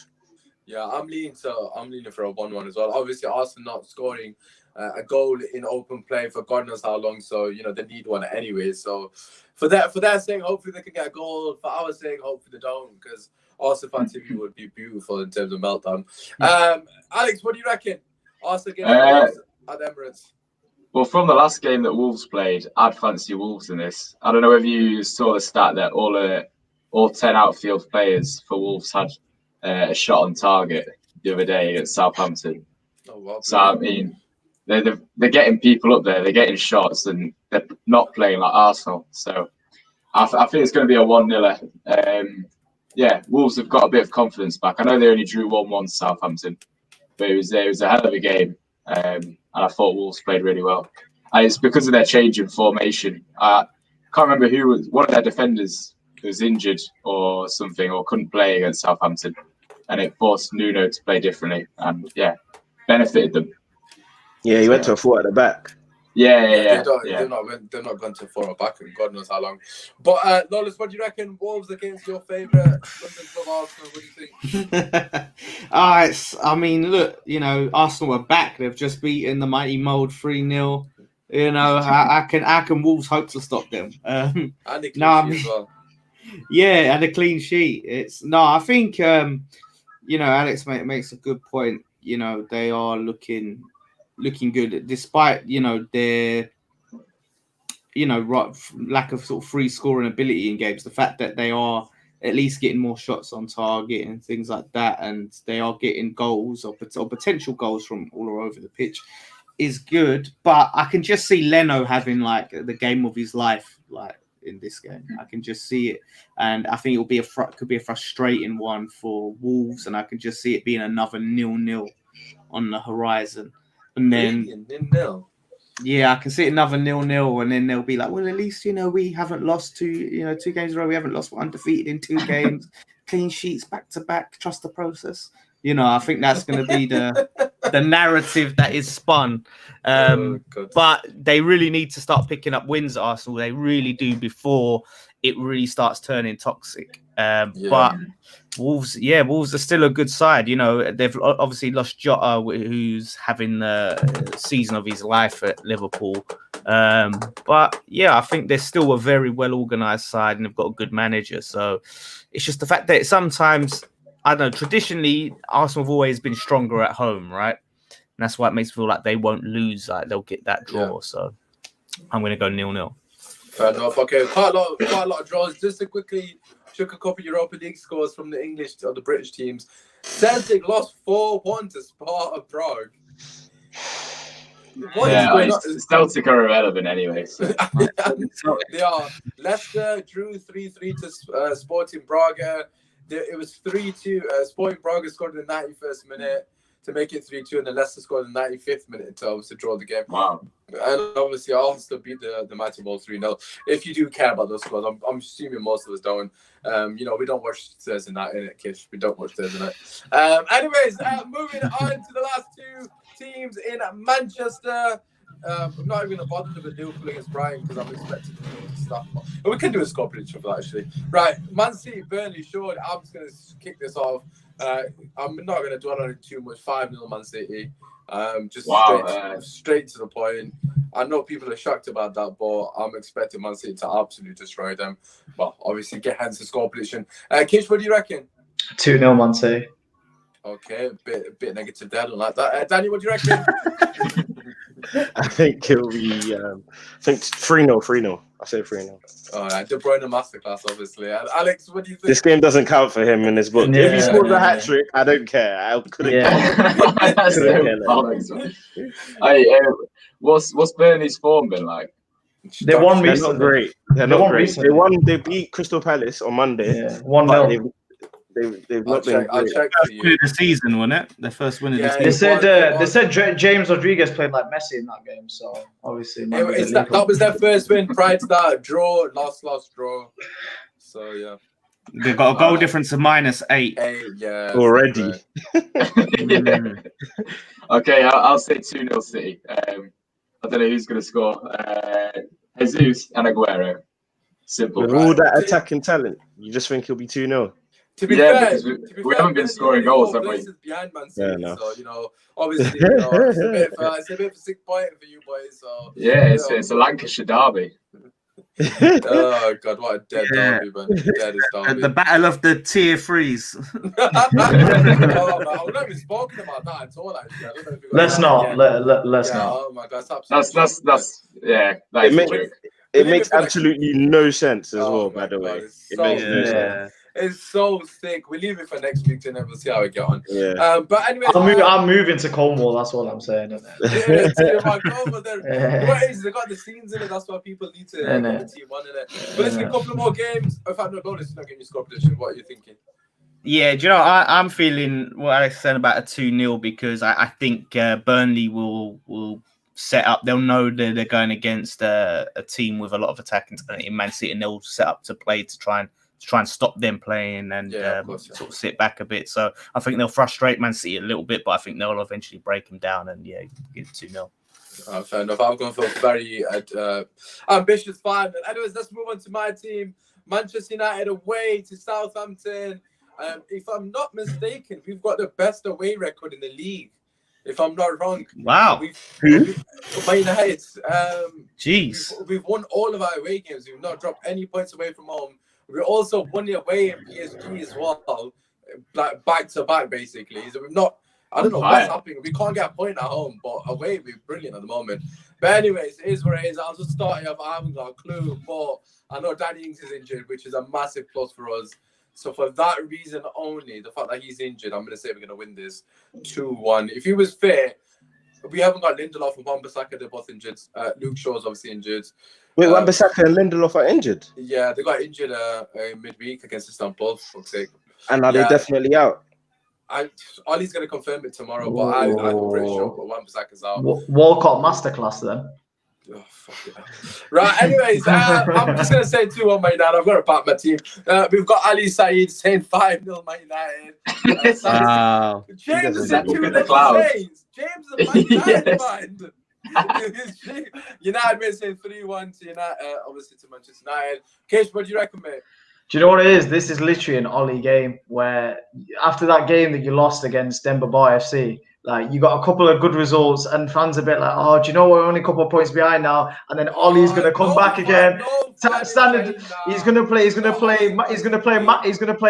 Speaker 1: Yeah, I'm leaning for a 1-1 as well. Obviously, Arsenal not scoring a goal in open play for God knows how long, so they need one anyway. So for their sake, hopefully they can get a goal. For our sake, hopefully they don't, because Arsenal fan TV would be beautiful in terms of meltdown. Alex, what do you reckon? Arsenal against Wolves at Emirates.
Speaker 2: Well, from the last game that Wolves played, I'd fancy Wolves in this. I don't know if you saw the stat that all 10 outfield players for Wolves had a shot on target the other day at Southampton.
Speaker 1: Oh, wow.
Speaker 2: So I mean, they're getting people up there, they're getting shots, and they're not playing like Arsenal. So I think it's going to be a 1-0. Wolves have got a bit of confidence back. I know they only drew 1-1 Southampton, but it was a hell of a game, and I thought Wolves played really well. And it's because of their change in formation. I can't remember who was one of their defenders was injured or something, or couldn't play against Southampton, and it forced Nuno to play differently, and benefited them.
Speaker 4: Yeah, he went to a 4 at the back.
Speaker 1: They're not going to 4 at back, and God knows how long. But Lawless, what do you reckon? Wolves against your favourite London club, Arsenal. What do you think?
Speaker 5: I mean, look, Arsenal are back. They've just beaten the mighty Mould 3-0. How can Wolves hope to stop them?
Speaker 1: And the clean sheet as well.
Speaker 5: Yeah, and a clean sheet. I think Alex makes a good point. They are looking good despite their lack of sort of free scoring ability in games. The fact that they are at least getting more shots on target and things like that, and they are getting goals or potential goals from all over the pitch is good. But I can just see Leno having like the game of his life, like in this game. I can just see it, and I think it'll could be a frustrating one for Wolves, and I can just see it being another 0-0 on the horizon. And then, I can see another 0-0, and then they'll be like, well, at least we haven't lost 2 games in a row. We haven't lost, we're undefeated in 2 games, clean sheets back to back. Trust the process. I think that's going to be the narrative that is spun. But they really need to start picking up wins at Arsenal. They really do, before it really starts turning toxic. But Wolves are still a good side. They've obviously lost Jota, who's having the season of his life at Liverpool. But I think they're still a very well organised side, and they've got a good manager. So it's just the fact that sometimes, I don't know, traditionally Arsenal have always been stronger at home, right? And that's why it makes me feel like they won't lose. Like they'll get that draw. Yeah. So I'm going to go 0-0.
Speaker 1: Fair enough. Okay, quite a lot of draws. Just to quickly check a couple of Europa League scores from the English or the British teams. Celtic lost 4-1 to Sparta Prague.
Speaker 2: Celtic are irrelevant anyway. So.
Speaker 1: They are. Leicester drew 3-3 to Sporting Braga. It was 3-2. Sporting Braga scored in the 91st minute to make it 3-2, and then Leicester scored in the 95th minute to obviously draw the game.
Speaker 2: Wow.
Speaker 1: And obviously Arsenal beat the mighty Wolves 3-0. If you do care about those scores, I'm assuming most of us don't. We don't watch Thursday night, innit, Kish? We don't watch Thursday night. Anyways, moving on to the last 2 teams in Manchester. I'm not even going to bother with Liverpool against Brighton because I'm expecting them to stop. But we can do a score prediction for that, actually. Right, Man City, Burnley, sure. I'm just going to kick this off. I'm not going to dwell on it too much. 5-0 Man City. Straight to the point. I know people are shocked about that, but I'm expecting Man City to absolutely destroy them. Well, obviously, get hands to score prediction. Kish, what do you reckon?
Speaker 3: 2-0 Man City.
Speaker 1: Okay, a bit negative there. I don't like that. Danny, what do you reckon?
Speaker 4: I think it'll be 3-0. I say 3-0.
Speaker 1: All right, De Bruyne masterclass, obviously. And Alex, what do you think?
Speaker 4: This game doesn't count for him in his book. If he scores a hat trick, I don't care. I couldn't care.
Speaker 2: What's Burnley's form been like?
Speaker 3: They won
Speaker 4: They're
Speaker 3: recently.
Speaker 4: not great. They're
Speaker 3: They
Speaker 4: not
Speaker 3: won
Speaker 4: great.
Speaker 3: recently.
Speaker 4: They beat Crystal Palace on Monday.
Speaker 3: Yeah,
Speaker 4: but
Speaker 3: 1-0.
Speaker 4: they've
Speaker 1: I'll
Speaker 4: not been
Speaker 1: check. I'll
Speaker 4: great.
Speaker 1: check for
Speaker 5: First win
Speaker 1: you.
Speaker 5: of the season, wasn't it? The first win of the
Speaker 1: Yeah,
Speaker 3: They
Speaker 5: season.
Speaker 3: said James Rodriguez played like Messi in that game, so obviously it might be a bit lethal.
Speaker 1: That was their first win. Prior to that, draw, lost, draw. So yeah,
Speaker 5: They've got a goal difference of -8.
Speaker 1: yeah.
Speaker 4: Already.
Speaker 2: Okay, I'll say 2-0 City. I don't know who's going to score. Jesus and Aguero. Simple.
Speaker 4: With all that attacking talent, you just think he'll be 2-0?
Speaker 1: To be fair,
Speaker 2: because we haven't been scoring goals, have we?
Speaker 1: Behind Man City,
Speaker 4: enough.
Speaker 1: so obviously, it's a bit of a sick point for you boys. So
Speaker 2: yeah, it's a Lancashire derby.
Speaker 1: Oh God, what a dead derby, man! Deadest derby.
Speaker 5: The battle of the tier 3s.
Speaker 1: Oh, man, I've not even spoken about that at all. Actually, I don't know if you
Speaker 3: Let's not. Let's not.
Speaker 1: Oh my God, that's
Speaker 2: That is a joke.
Speaker 4: It makes absolutely no sense as well, by the way.
Speaker 1: It's
Speaker 4: It makes no sense.
Speaker 1: It's so sick. We leave it for next week to never see how we get on.
Speaker 4: Yeah.
Speaker 1: But anyway,
Speaker 3: I'm moving to Cornwall. That's all I'm saying.
Speaker 1: What is they got the scenes in it? That's why people need to get the team on in it. But listen, a couple of more games. In fact, no, don't listen. Not getting your score prediction. What are you thinking?
Speaker 5: Yeah, do you know, I'm feeling what Alex said about a 2-0 because I think Burnley will set up. They'll know that they're going against a team with a lot of attacking talent in Man City, and they'll set up to play to try and stop them playing and sort of sit back a bit. So I think they'll frustrate Man City a little bit, but I think they'll eventually break them down and get 2-0.
Speaker 1: Fair enough. I'm going for a very ambitious final. Anyways, let's move on to my team, Manchester United away to Southampton. If I'm not mistaken, we've got the best away record in the league. If I'm not wrong.
Speaker 5: Wow.
Speaker 1: Man United.
Speaker 5: Jeez.
Speaker 1: We've won all of our away games. We've not dropped any points away from home. We also won the away in PSG as well, like back to back basically. So we've not. I don't know what's happening. We can't get a point at home, but away we're brilliant at the moment. But anyways, it is what it is. I'll just start off. I haven't got a clue, but I know Danny Ings is injured, which is a massive plus for us. So for that reason only, the fact that he's injured, I'm going to say we're going to win this 2-1. If he was fit, we haven't got Lindelof and Wan-Bissaka. They're both injured. Luke Shaw's obviously injured.
Speaker 4: Wait, Wan-Bissaka and Lindelof are injured?
Speaker 1: Yeah, they got injured midweek against Istanbul, for fuck's sake.
Speaker 4: And are they definitely out?
Speaker 1: Ollie's going to confirm it tomorrow, but I'm pretty sure Wan-Bissaka's out.
Speaker 3: Walcott masterclass then.
Speaker 1: Oh, fuck it. Right, anyways, I'm just going to say 2-1 Man United. I've got to back my team. We've got Ali Saeed saying 5-0 Man United.
Speaker 5: Wow.
Speaker 1: James has said 2-0 Saints. James is a Man United fan. United mate saying 3-1 to United, obviously to Manchester United. Kesh, what do you reckon, mate?
Speaker 3: Do you know what it is? This is literally an Ollie game where after that game that you lost against Denver Bar FC, like you got a couple of good results and fans a bit like, oh, do you know we're only a couple of points behind now? And then Ollie's gonna come back again. Standard. He's gonna play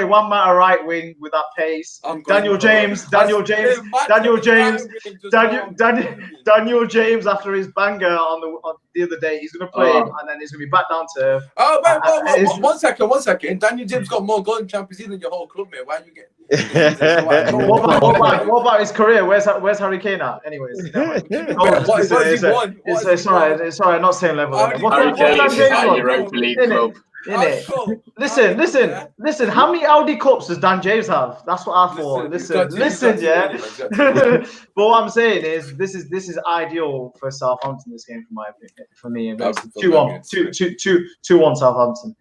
Speaker 3: one matter right wing with that pace. Daniel James Daniel James after his banger on the other day, he's gonna play him and then he's gonna be back down to.
Speaker 1: Oh wait, one second. Daniel James got more goals in Champions League than your whole club, mate. Why are you getting?
Speaker 3: What about his career? Where's Harry Kane at? Anyways, it's all right. Not same level.
Speaker 2: Harry Kane is at Europa League club.
Speaker 3: Listen. How many Audi Cups does Dan James have? That's what I thought. Listen, yeah. But what I'm saying is, this is ideal for Southampton. This game, for me, 2-1 Southampton.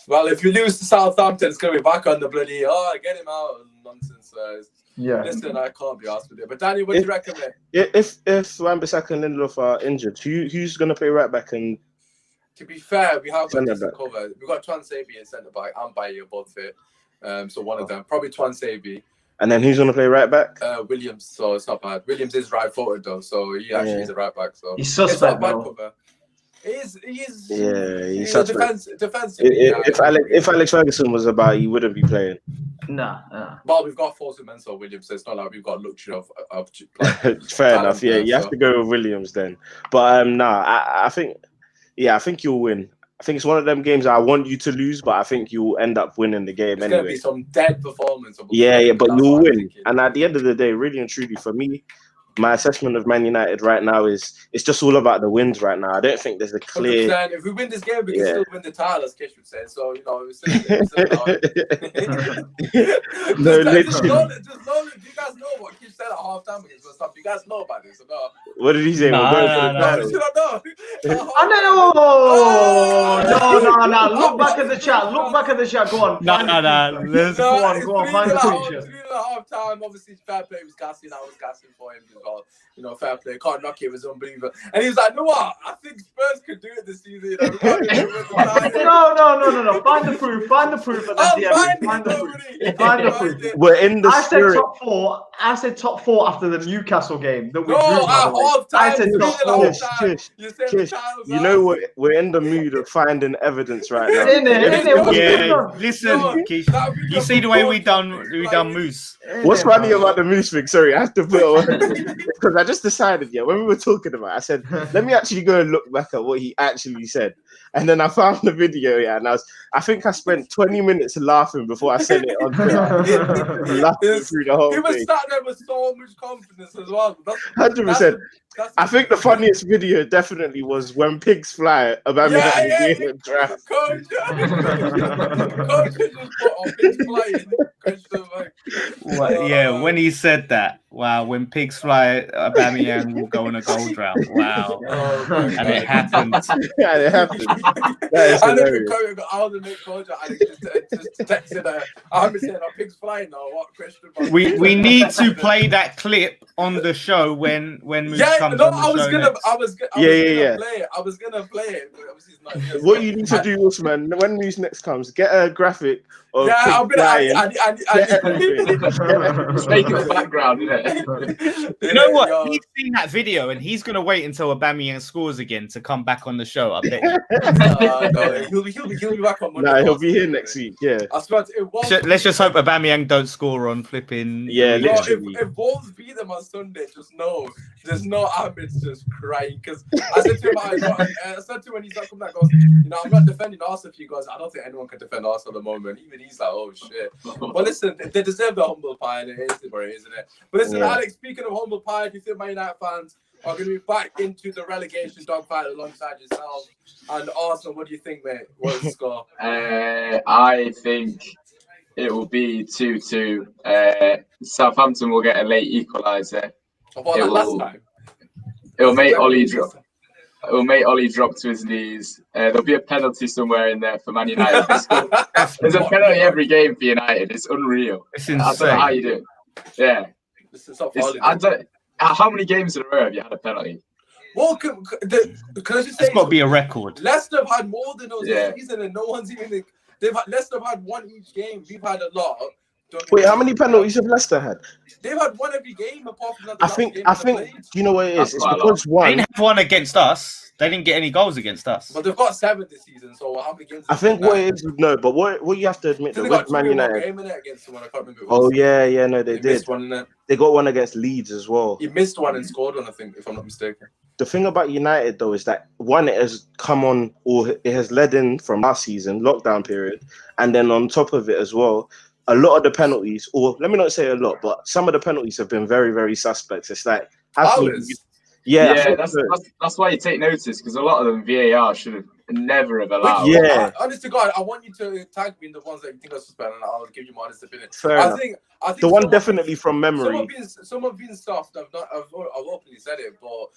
Speaker 1: Well, if you lose to Southampton, it's gonna be back on the bloody get him out nonsense.
Speaker 3: Yeah.
Speaker 1: Listen, I can't be asked with it. But Danny, what do you recommend?
Speaker 4: If Wan-Bissaka and Lindelof are injured, who's gonna play right back? And
Speaker 1: to be fair, we have got this cover. We've got Twan-Sabi in centre back and Bailly both fit. So one of them, probably Twan-Sabi.
Speaker 4: And then who's gonna play right back?
Speaker 1: Williams. So it's not bad. Williams is right-footed though, so he actually is a right back. So
Speaker 3: he's suspect.
Speaker 1: It's not bad cover. He's defensive.
Speaker 4: If Alex Ferguson was about, he wouldn't be playing.
Speaker 3: Nah.
Speaker 1: Well, we've got Fosun Mensah Williams, so it's not like we've got luxury of
Speaker 4: fair enough. Yeah, you have to go with Williams then. But I think you'll win. I think it's one of them games I want you to lose, but I think you'll end up winning the game anyway.
Speaker 1: It's gonna be some dead performance.
Speaker 4: Yeah, but you'll win. And at the end of the day, really and truly, for me, my assessment of Man United right now is it's just all about the wins right now. I don't think there's a clear.
Speaker 1: 100%. If we win this game, we can still win the title, as Kish would say. So we're still
Speaker 4: No, literally.
Speaker 1: just know, do you guys know what Kish said at halftime against West Ham? Do you guys know about this or not?
Speaker 4: What did he say?
Speaker 5: No.
Speaker 1: You don't know.
Speaker 3: No. Look back at the chat. Go on.
Speaker 5: No.
Speaker 3: Go on. Find the picture.
Speaker 1: 3.5 obviously, fair play was gassing. I was gassing for him as well. Fair play. Can't knock it. It was unbelievable. And he was like, "No, what? I think Spurs could do it this season."
Speaker 3: No. Find the proof. Find the proof.
Speaker 4: We're in the spirit.
Speaker 3: I said top four after the Newcastle game. That we drew,
Speaker 1: I
Speaker 3: said top four.
Speaker 4: You know what? We're in the mood of finding evidence right now.
Speaker 5: Yeah, listen, Keith, you see the way we done Moose.
Speaker 4: What's funny about the Moose thing? Sorry, I have to put on because I just decided. Yeah, when we were talking about it, I said, let me actually go and look back at what he actually said. And then I found the video, and I think I spent 20 minutes laughing before I sent it on. Laughing through the whole
Speaker 1: thing. He was
Speaker 4: thing.
Speaker 1: sat there with so much confidence as well.
Speaker 4: 100%. I think the funniest video definitely was when pigs fly. Coach just put on pigs flying.
Speaker 5: When he said that, wow, when pigs fly, Aubameyang will go on a goal drought. Wow. And it happened.
Speaker 4: Yeah, it happened. That is hilarious.
Speaker 1: Coach just texted her. I'm saying, are pigs flying now? What question?
Speaker 5: We need to play that clip on the show when Moose comes on the show.
Speaker 1: I was gonna play it. But obviously it's not here,
Speaker 4: what you need to do, Usmaan, when Moose next comes, get a graphic of
Speaker 1: I'll be like,
Speaker 2: Just make it the background, isn't it?
Speaker 5: You know what? He's seen that video and he's gonna wait until Aubameyang scores again to come back on the show. I bet.
Speaker 1: He'll be back on Monday.
Speaker 4: Nah, he'll be here next week. Yeah.
Speaker 1: I swear
Speaker 5: Let's just hope Aubameyang don't score on flipping.
Speaker 4: Yeah,
Speaker 1: literally. If Wolves beat them on Sunday, just know there's no Ahmed's just crying because I said to him, when he's like, come back, goes, I'm not defending Arsenal for you guys. I don't think anyone can defend Arsenal at the moment. Even he's like, oh shit. But listen, they deserve the humble pie, and it is what it is, isn't it? But listen, Alex, speaking of humble pie, do you think Man United fans are going to be back into the relegation dogfight alongside yourself and Arsenal? What do you think, mate? What's the score?
Speaker 2: I think it will be 2-2. Southampton will get a late equaliser.
Speaker 1: Last time.
Speaker 2: It'll make Ollie drop to his knees. There'll be a penalty somewhere in there for Man United. There's a penalty every game for United. It's unreal.
Speaker 5: It's insane.
Speaker 2: I don't know how you do it. Yeah. How many games in a row have you had a penalty?
Speaker 1: Well, can I just say
Speaker 5: it's got to be a record.
Speaker 1: Leicester have had more than those this season, and no one's even. Leicester have had one each game. We've had a lot.
Speaker 4: Wait, how many penalties have Leicester had?
Speaker 1: They've had one every game apart from that.
Speaker 4: I think. Do you know what it is? It's because
Speaker 5: one. They didn't have one against us. They didn't get any goals against us.
Speaker 1: But they've got 7 this season. So how many games?
Speaker 4: I think what it is. No, but what you have to admit that with Man United.
Speaker 1: Against someone, I can't remember.
Speaker 4: Oh yeah, no, they did.
Speaker 1: One,
Speaker 4: they got one against Leeds as well.
Speaker 1: He missed one and scored one, I think, if I'm not mistaken.
Speaker 4: The thing about United though is that one, it has come on, or it has led in from last season lockdown period, and then on top of it as well. A lot of the penalties, or let me not say a lot, but some of the penalties have been very, very suspect. It's like,
Speaker 2: that's why you take notice because a lot of them VAR should have never have allowed.
Speaker 4: Yeah,
Speaker 1: honest to God, I want you to tag me in the ones that you think are suspect, and I'll give you my honest opinion.
Speaker 4: I think the one definitely from memory.
Speaker 1: Some have been soft. I've openly said it, but.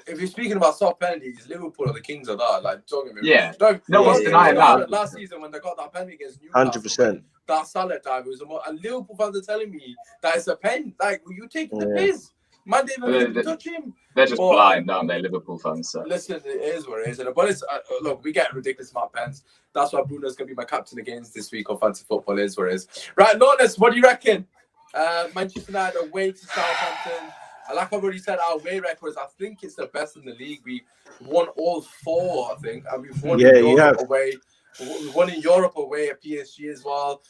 Speaker 1: If you're speaking about soft penalties, Liverpool are the kings of that. Like, don't get me wrong.
Speaker 2: No one's denying that.
Speaker 1: Last season, when they got that penalty against Newcastle,
Speaker 4: 100%.
Speaker 1: That Salah dive was and Liverpool fans are telling me that it's a pen. Like, you taking the piss? Man, they didn't touch him.
Speaker 2: They're just blind, aren't they, Liverpool fans? So.
Speaker 1: Listen, it is what it is. But it's look, we get ridiculous amount of pens. That's why Bruno's gonna be my captain against this week on Fantasy Football. It is what it is. Right, Lawless, what do you reckon? Manchester United away to Southampton. Like I've already said, our away records, I think it's the best in the league. We won all 4, I think. And we've won in Europe away. We won in Europe away at PSG as well.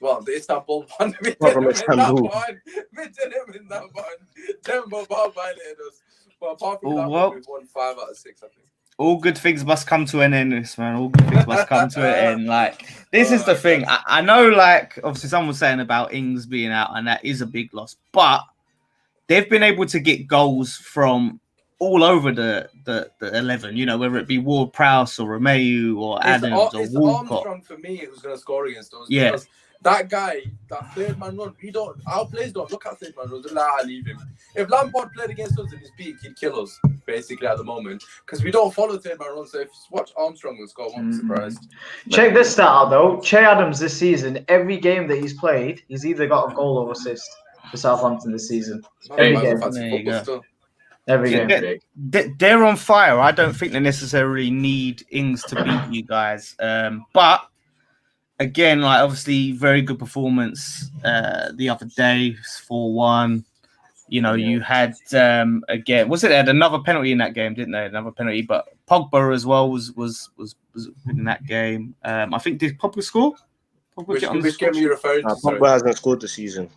Speaker 1: Well, the Istanbul one. We did him in that one. Tembo violated us. But apart from that one, we've won 5 out of 6, I think.
Speaker 5: All good things must come to an end, man. All good things must come to an end. Like, this is the thing. I know, like, obviously someone was saying about Ings being out, and that is a big loss. But they've been able to get goals from all over the 11, you know, whether it be Ward-Prowse or Romeu or Adams or
Speaker 1: it's
Speaker 5: Walcott.
Speaker 1: Armstrong for me who's going to score against us.
Speaker 5: Yeah.
Speaker 1: Because that guy, that third man run, our players don't look at third man runs. Leave him. If Lampard played against us in his peak, he'd kill us, basically, at the moment. Because we don't follow third man runs. So if you watch Armstrong will score, I won't be surprised.
Speaker 3: Check this stat out, though. Che Adams this season, every game that he's played, he's either got a goal or assist for Southampton this season. Every game. Every game.
Speaker 5: They're on fire. I don't think they necessarily need Ings to beat you guys. But again, like obviously, very good performance the other day, 4-1. You know, you had again. Was it? They had another penalty in that game, didn't they? Another penalty, but Pogba as well was in that game. I think did Pogba score?
Speaker 1: Which game are you referring to?
Speaker 4: Pogba hasn't scored this season.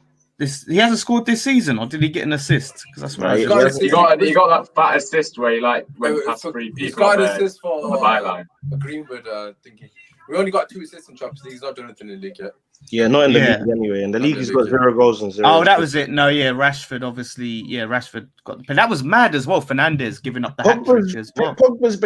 Speaker 5: He hasn't scored this season, or did he get an assist? Because that's what
Speaker 2: he got that fat assist where he like went past three people.
Speaker 1: He's got an assist for
Speaker 2: on the byline.
Speaker 1: Greenwood, thinking we only got 2 assists in Champions League. He's not doing anything in the league yet.
Speaker 4: Yeah, not in the league anyway. In the league, he's got 0 goals and 0.
Speaker 5: Oh, that was it. No, yeah, Rashford obviously. Yeah, Rashford got the pen. That was mad as well. Fernandez giving up the hat trick as well.
Speaker 4: Pogba's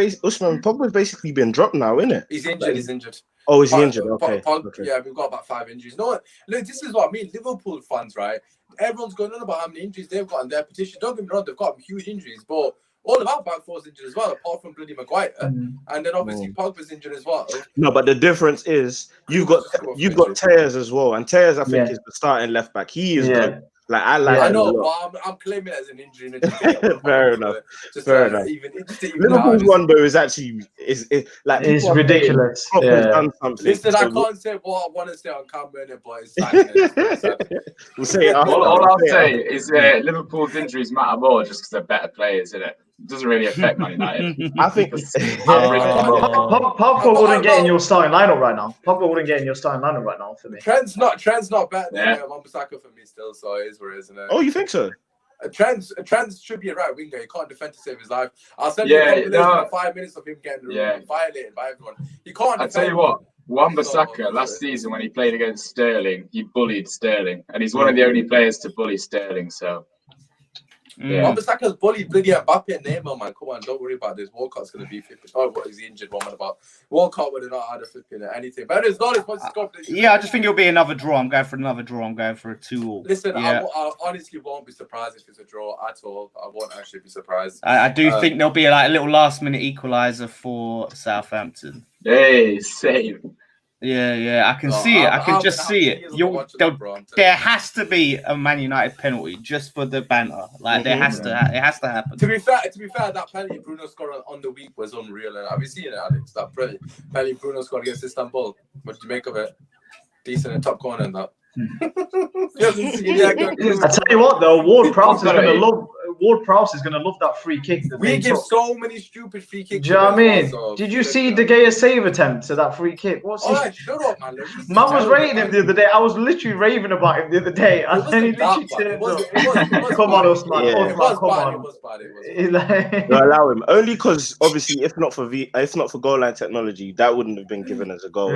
Speaker 4: basically been dropped now, isn't it?
Speaker 1: He's injured.
Speaker 4: Oh, is he injured? Okay.
Speaker 1: Yeah, we've got about 5 injuries. No, look, this is what I mean. Liverpool fans, right? Everyone's going on about how many injuries they've got in their petition. Don't get me wrong, they've got huge injuries, but all of our back four's injured as well, apart from bloody Maguire. And then obviously Pogba's injured as well.
Speaker 4: No, but the difference is you've got Tears as well, and Tears I think is the starting left back. He is good. Like I
Speaker 1: know, but I'm claiming it as an injury.
Speaker 4: Fair enough. Fair enough.
Speaker 1: Liverpool's
Speaker 4: one though is actually is like
Speaker 3: it's ridiculous.
Speaker 4: Done something.
Speaker 1: Listen, I can't say what I want to say on camera, but it's
Speaker 4: we'll say it.
Speaker 2: All I'll say is Liverpool's injuries matter more just because they're better players, isn't it? It doesn't really affect Man United.
Speaker 4: I think
Speaker 3: Pogba wouldn't get in your starting lineup right now. Pogba wouldn't get in your starting lineup right now for me.
Speaker 1: Trent's not better than Wan-Bissaka for me still, so it is what it is, isn't it?
Speaker 4: Oh, you think so?
Speaker 1: Trent should be a right winger. He can't defend to save his life. I'll send you a 5 minutes of him getting violated by everyone. He can't.
Speaker 2: I'll tell you what. Wan-Bissaka last season when he played against Sterling, he bullied Sterling, and he's one of the only players to bully Sterling. So. Yeah.
Speaker 1: Wan-Bissaka's bullied bloody Mbappe and Neymar, man. Come on, don't worry about this. Walcott's going to be 50. Oh, what is the injured one about? Walcott would have not had a flipping anything. But it's not
Speaker 5: yeah, I just think it'll be another draw. I'm going for another draw. I'm going for a 2-2.
Speaker 1: Listen, I honestly won't be surprised if it's a draw at all. I won't actually be surprised.
Speaker 5: I do think there'll be like a little last-minute equaliser for Southampton.
Speaker 2: Hey, same.
Speaker 5: Yeah, I can see it. I can just see it. There has to be a Man United penalty just for the banter. Like it has to happen.
Speaker 1: To be fair, that penalty Bruno scored on the week was unreal. And have you seen it, Alex? That penalty Bruno scored against Istanbul. What did you make of it? Decent in top corner and that. I
Speaker 3: tell you what, though, Ward-Prowse is gonna love that free kick.
Speaker 1: We give so many stupid free kicks.
Speaker 3: Do you know what I mean? Did you see De Gea's save attempt to that free kick?
Speaker 1: Shut up, man.
Speaker 3: Man was rating him the other day. I was literally raving about him the other day. And then he literally turned up. Come on, Usmaan.
Speaker 1: It was bad.
Speaker 4: No, allow him. Only because obviously, if not for goal line technology, that wouldn't have been given as a goal.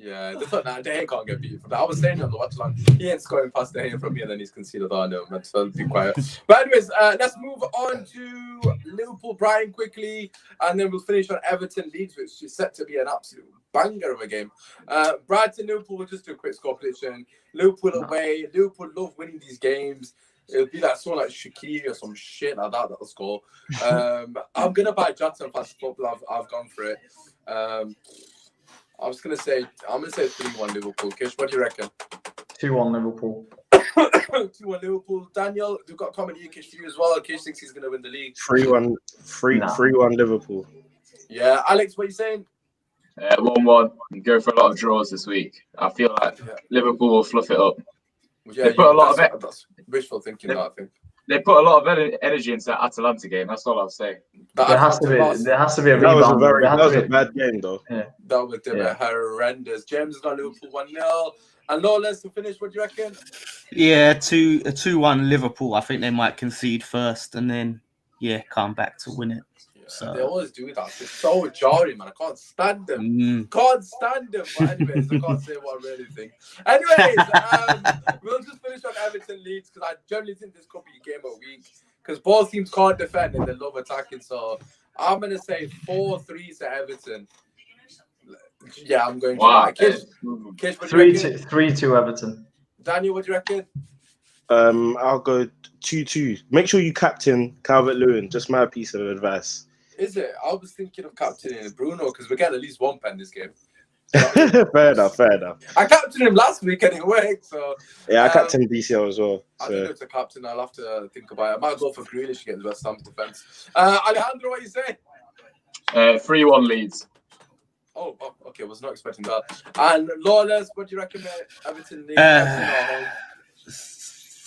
Speaker 1: Yeah, De Gea can't get beat for that. I was saying on the watch line, he ain't scoring past De Gea from me, and then he's conceded. Oh no, man, so be quiet. But anyways, let's move on to Liverpool Brighton quickly, and then we'll finish on Everton Leeds, which is set to be an absolute banger of a game. Brighton Liverpool, we'll just do a quick score prediction. Liverpool away. Liverpool love winning these games. It'll be like someone like Shaqiri or some shit like that that'll score. I'm gonna buy Jota and Fast Football. I've gone for it. I'm gonna say 3-1 Liverpool. Kish, what do you reckon?
Speaker 3: 2-1 Liverpool.
Speaker 1: 2-1 Liverpool. Daniel, we've got a comment here, Kish, for you as well. Kish thinks he's gonna win the league.
Speaker 4: 3-1 Liverpool.
Speaker 1: Yeah, Alex, what are you saying?
Speaker 2: 1-1. Go for a lot of draws this week. I feel like Liverpool will fluff it up.
Speaker 1: Yeah,
Speaker 2: they put a lot of it.
Speaker 1: That's wishful thinking. I think
Speaker 2: they put a lot of energy into that Atalanta game. That's all I'll say.
Speaker 3: There has to be a rebound.
Speaker 4: That was a bad game, though.
Speaker 3: Yeah.
Speaker 1: That was horrendous. James got Liverpool 1-0. And Lawless to finish. What do you reckon?
Speaker 5: Yeah, 2-1 Liverpool. I think they might concede first and then come back to win it.
Speaker 1: Yeah,
Speaker 5: So
Speaker 1: they always do that. It's so jarring, man. I can't stand them. Can't stand them. But anyways, I can't say what I really think. Anyways, we'll just finish on Everton Leeds because I generally think this could be a game of the week because both teams can't defend and they love attacking. So I'm gonna say 4-3 to Everton. Yeah, I'm going for that. Kish,
Speaker 3: 3-2 Everton.
Speaker 1: Daniel, what do you reckon?
Speaker 4: I'll go 2-2. Make sure you captain Calvert-Lewin. Just my piece of advice.
Speaker 1: Is it? I was thinking of captaining Bruno because we get at least one pen this game.
Speaker 4: Fair enough.
Speaker 1: I captained him last week and it worked. So
Speaker 4: yeah, I captained DCL as well. So.
Speaker 1: I don't know if it's a captain. I'll have to think about it. I might go for Grealish against West Ham defense. Alejandro, what you say?
Speaker 2: 3-1 Leeds.
Speaker 1: Oh, okay. Was not expecting that. And Lawless, what do you reckon? Everton Leeds.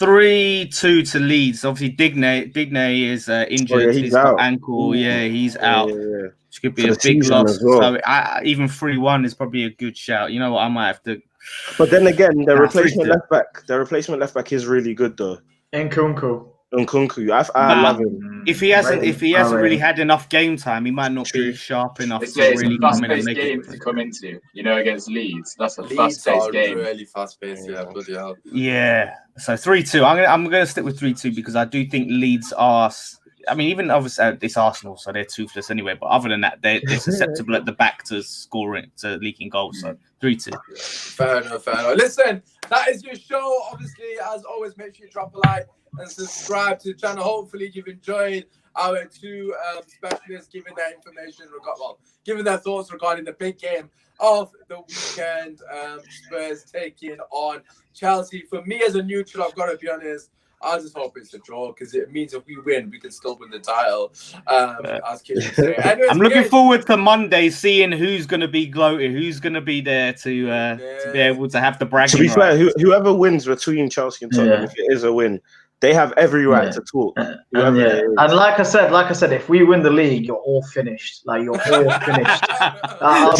Speaker 5: 3-2 to Leeds. Obviously, Digne is injured.
Speaker 4: He's out.
Speaker 5: Ankle. Yeah, he's out.
Speaker 4: Yeah.
Speaker 5: Which could be a big loss. Well. So even 3-1 is probably a good shout. You know what? I might have to.
Speaker 4: But then again, the replacement left back is really good though.
Speaker 3: Nkunku.
Speaker 4: I love him.
Speaker 5: If he hasn't really had enough game time, he might not be sharp enough to really come in and make
Speaker 2: game
Speaker 5: it.
Speaker 2: to come into, against Leeds. That's a
Speaker 1: Leeds
Speaker 2: fast-paced game.
Speaker 1: Really fast-paced, yeah. Bloody hell.
Speaker 5: Yeah. So 3-2. I'm going to stick with 3-2 because I do think Leeds are. I mean, even obviously it's Arsenal, so they're toothless anyway. But other than that, they're susceptible at the back to leaking goals. So 3-2.
Speaker 1: Fair enough. Listen, that is your show. Obviously, as always, make sure you drop a like and subscribe to the channel. Hopefully, you've enjoyed our two specialists giving their information, giving their thoughts regarding the big game of the weekend. Spurs taking on Chelsea. For me, as a neutral, I've got to be honest. I just hope it's a draw because it means if we win, we can still win the title. As kids say. Anyways,
Speaker 5: I'm looking forward to Monday, seeing who's going to be gloating, who's going to be there to be able to have the bragging.
Speaker 4: To be fair, whoever wins between Chelsea and Tottenham, if it is a win, they have every right to talk.
Speaker 3: And like I said, if we win the league, you're all finished. Like you're all finished.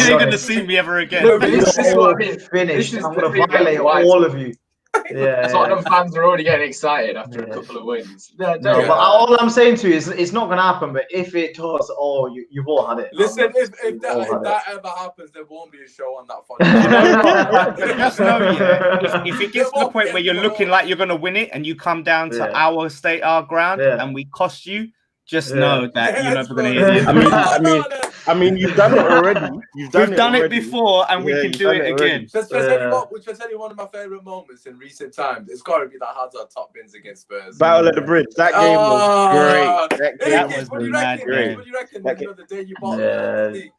Speaker 5: You're going to see me ever again.
Speaker 2: No, this is what I mean.
Speaker 3: Finished. I'm going to violate all of you.
Speaker 2: Tottenham fans are already getting excited after a couple of wins.
Speaker 3: But all I'm saying to you is it's not going to happen. But if it does, you've all had it.
Speaker 1: Listen, if that ever happens, there won't be a show on that front.
Speaker 5: Just know, if it gets to the point where you're looking like you're going to win it and you come down to our ground and we cost you, just know that you're never going to hear it.
Speaker 4: I mean, you've done it already.
Speaker 5: We've done it before, and we can do it again.
Speaker 1: Just tell you one of my favorite moments in recent times. It's got to be that Hazard top bins against Spurs.
Speaker 4: Battle at the Bridge. That game was great.
Speaker 1: What do you reckon? The day you bought the league.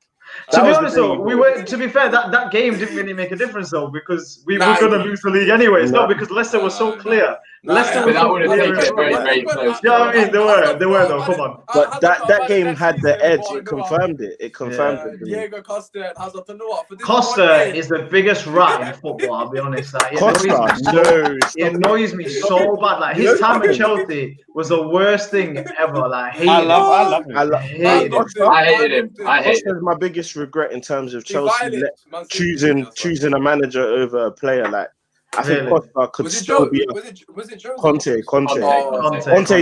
Speaker 3: To be honest, though, to be fair, that game didn't really make a difference, though, because we were going to lose the league anyway. It's not because Leicester was so clear. Leicester was so clear.
Speaker 2: Very close.
Speaker 3: Yeah, I mean, they were though. Come on.
Speaker 4: But that game had the edge. It confirmed it.
Speaker 1: Diego Costa and Hazard. You know what?
Speaker 3: Costa is the biggest rat in football. I'll be honest. It annoys me so bad. Like his time at Chelsea was the worst thing ever. Like
Speaker 5: I love him.
Speaker 2: I hated him.
Speaker 4: Costa's my biggest regret in terms of Chelsea choosing a manager over a player. Like I think Costa could still be.
Speaker 1: Was it Joe?
Speaker 4: Conte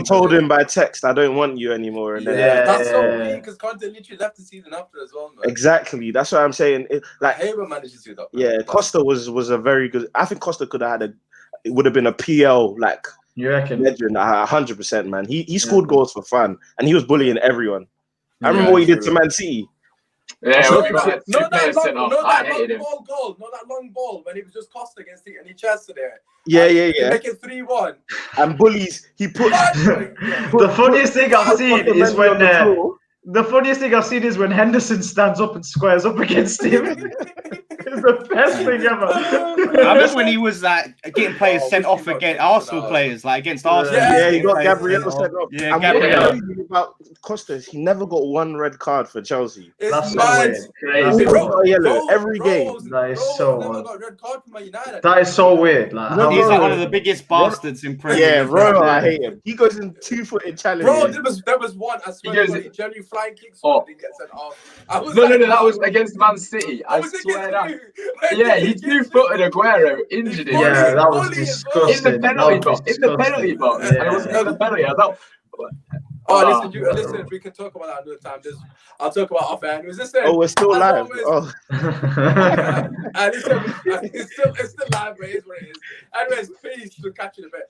Speaker 4: told him by text, "I don't want you anymore." And then
Speaker 1: that's so weird because Conte literally left the season after as well. Man.
Speaker 4: Exactly, that's what I'm saying.
Speaker 1: I hate when managers do that.
Speaker 4: Yeah, Costa was a very good. I think Costa could have had it would have been a PL like.
Speaker 3: You reckon?
Speaker 4: Legend, 100%, man. He scored goals for fun, and he was bullying everyone. I remember what he did to Man City.
Speaker 2: Yeah,
Speaker 1: not that long ball when it was just Costa against it and he chested it.
Speaker 4: Yeah.
Speaker 1: Make it 3-1.
Speaker 4: And bullies, he put.
Speaker 3: The funniest thing I've seen is when. The funniest thing I've seen is when Henderson stands up and squares up against him. It's the best thing ever.
Speaker 5: I remember when he was getting players sent off against Arsenal players, like against Arsenal.
Speaker 4: Yeah, he got Gabriel sent off.
Speaker 5: Yeah, Gabriel.
Speaker 4: About Costa, he never got one red card for Chelsea.
Speaker 1: That's mad.
Speaker 2: Crazy.
Speaker 4: Yellow every game.
Speaker 3: That is so. That is so weird. Like,
Speaker 5: he's like one of the biggest bastards in Premier League.
Speaker 4: Yeah, bro, I hate him. He goes in 2-footed challenges.
Speaker 1: Bro, there was one. I swear he genuinely flying kicks. Didn't get sent off.
Speaker 2: No, that was against Man City. I swear that. Yeah, he 2-footed Aguero, injured him.
Speaker 3: Yeah, that was disgusting.
Speaker 2: In the penalty box. And it was another penalty. I thought.
Speaker 1: Oh, listen, we can talk about that another time. I'll talk about off air. Listen,
Speaker 4: Oh, we're still live.
Speaker 1: Always, listen, it's still live, but it is what it is. Anyways, peace. We'll catch you in a bit.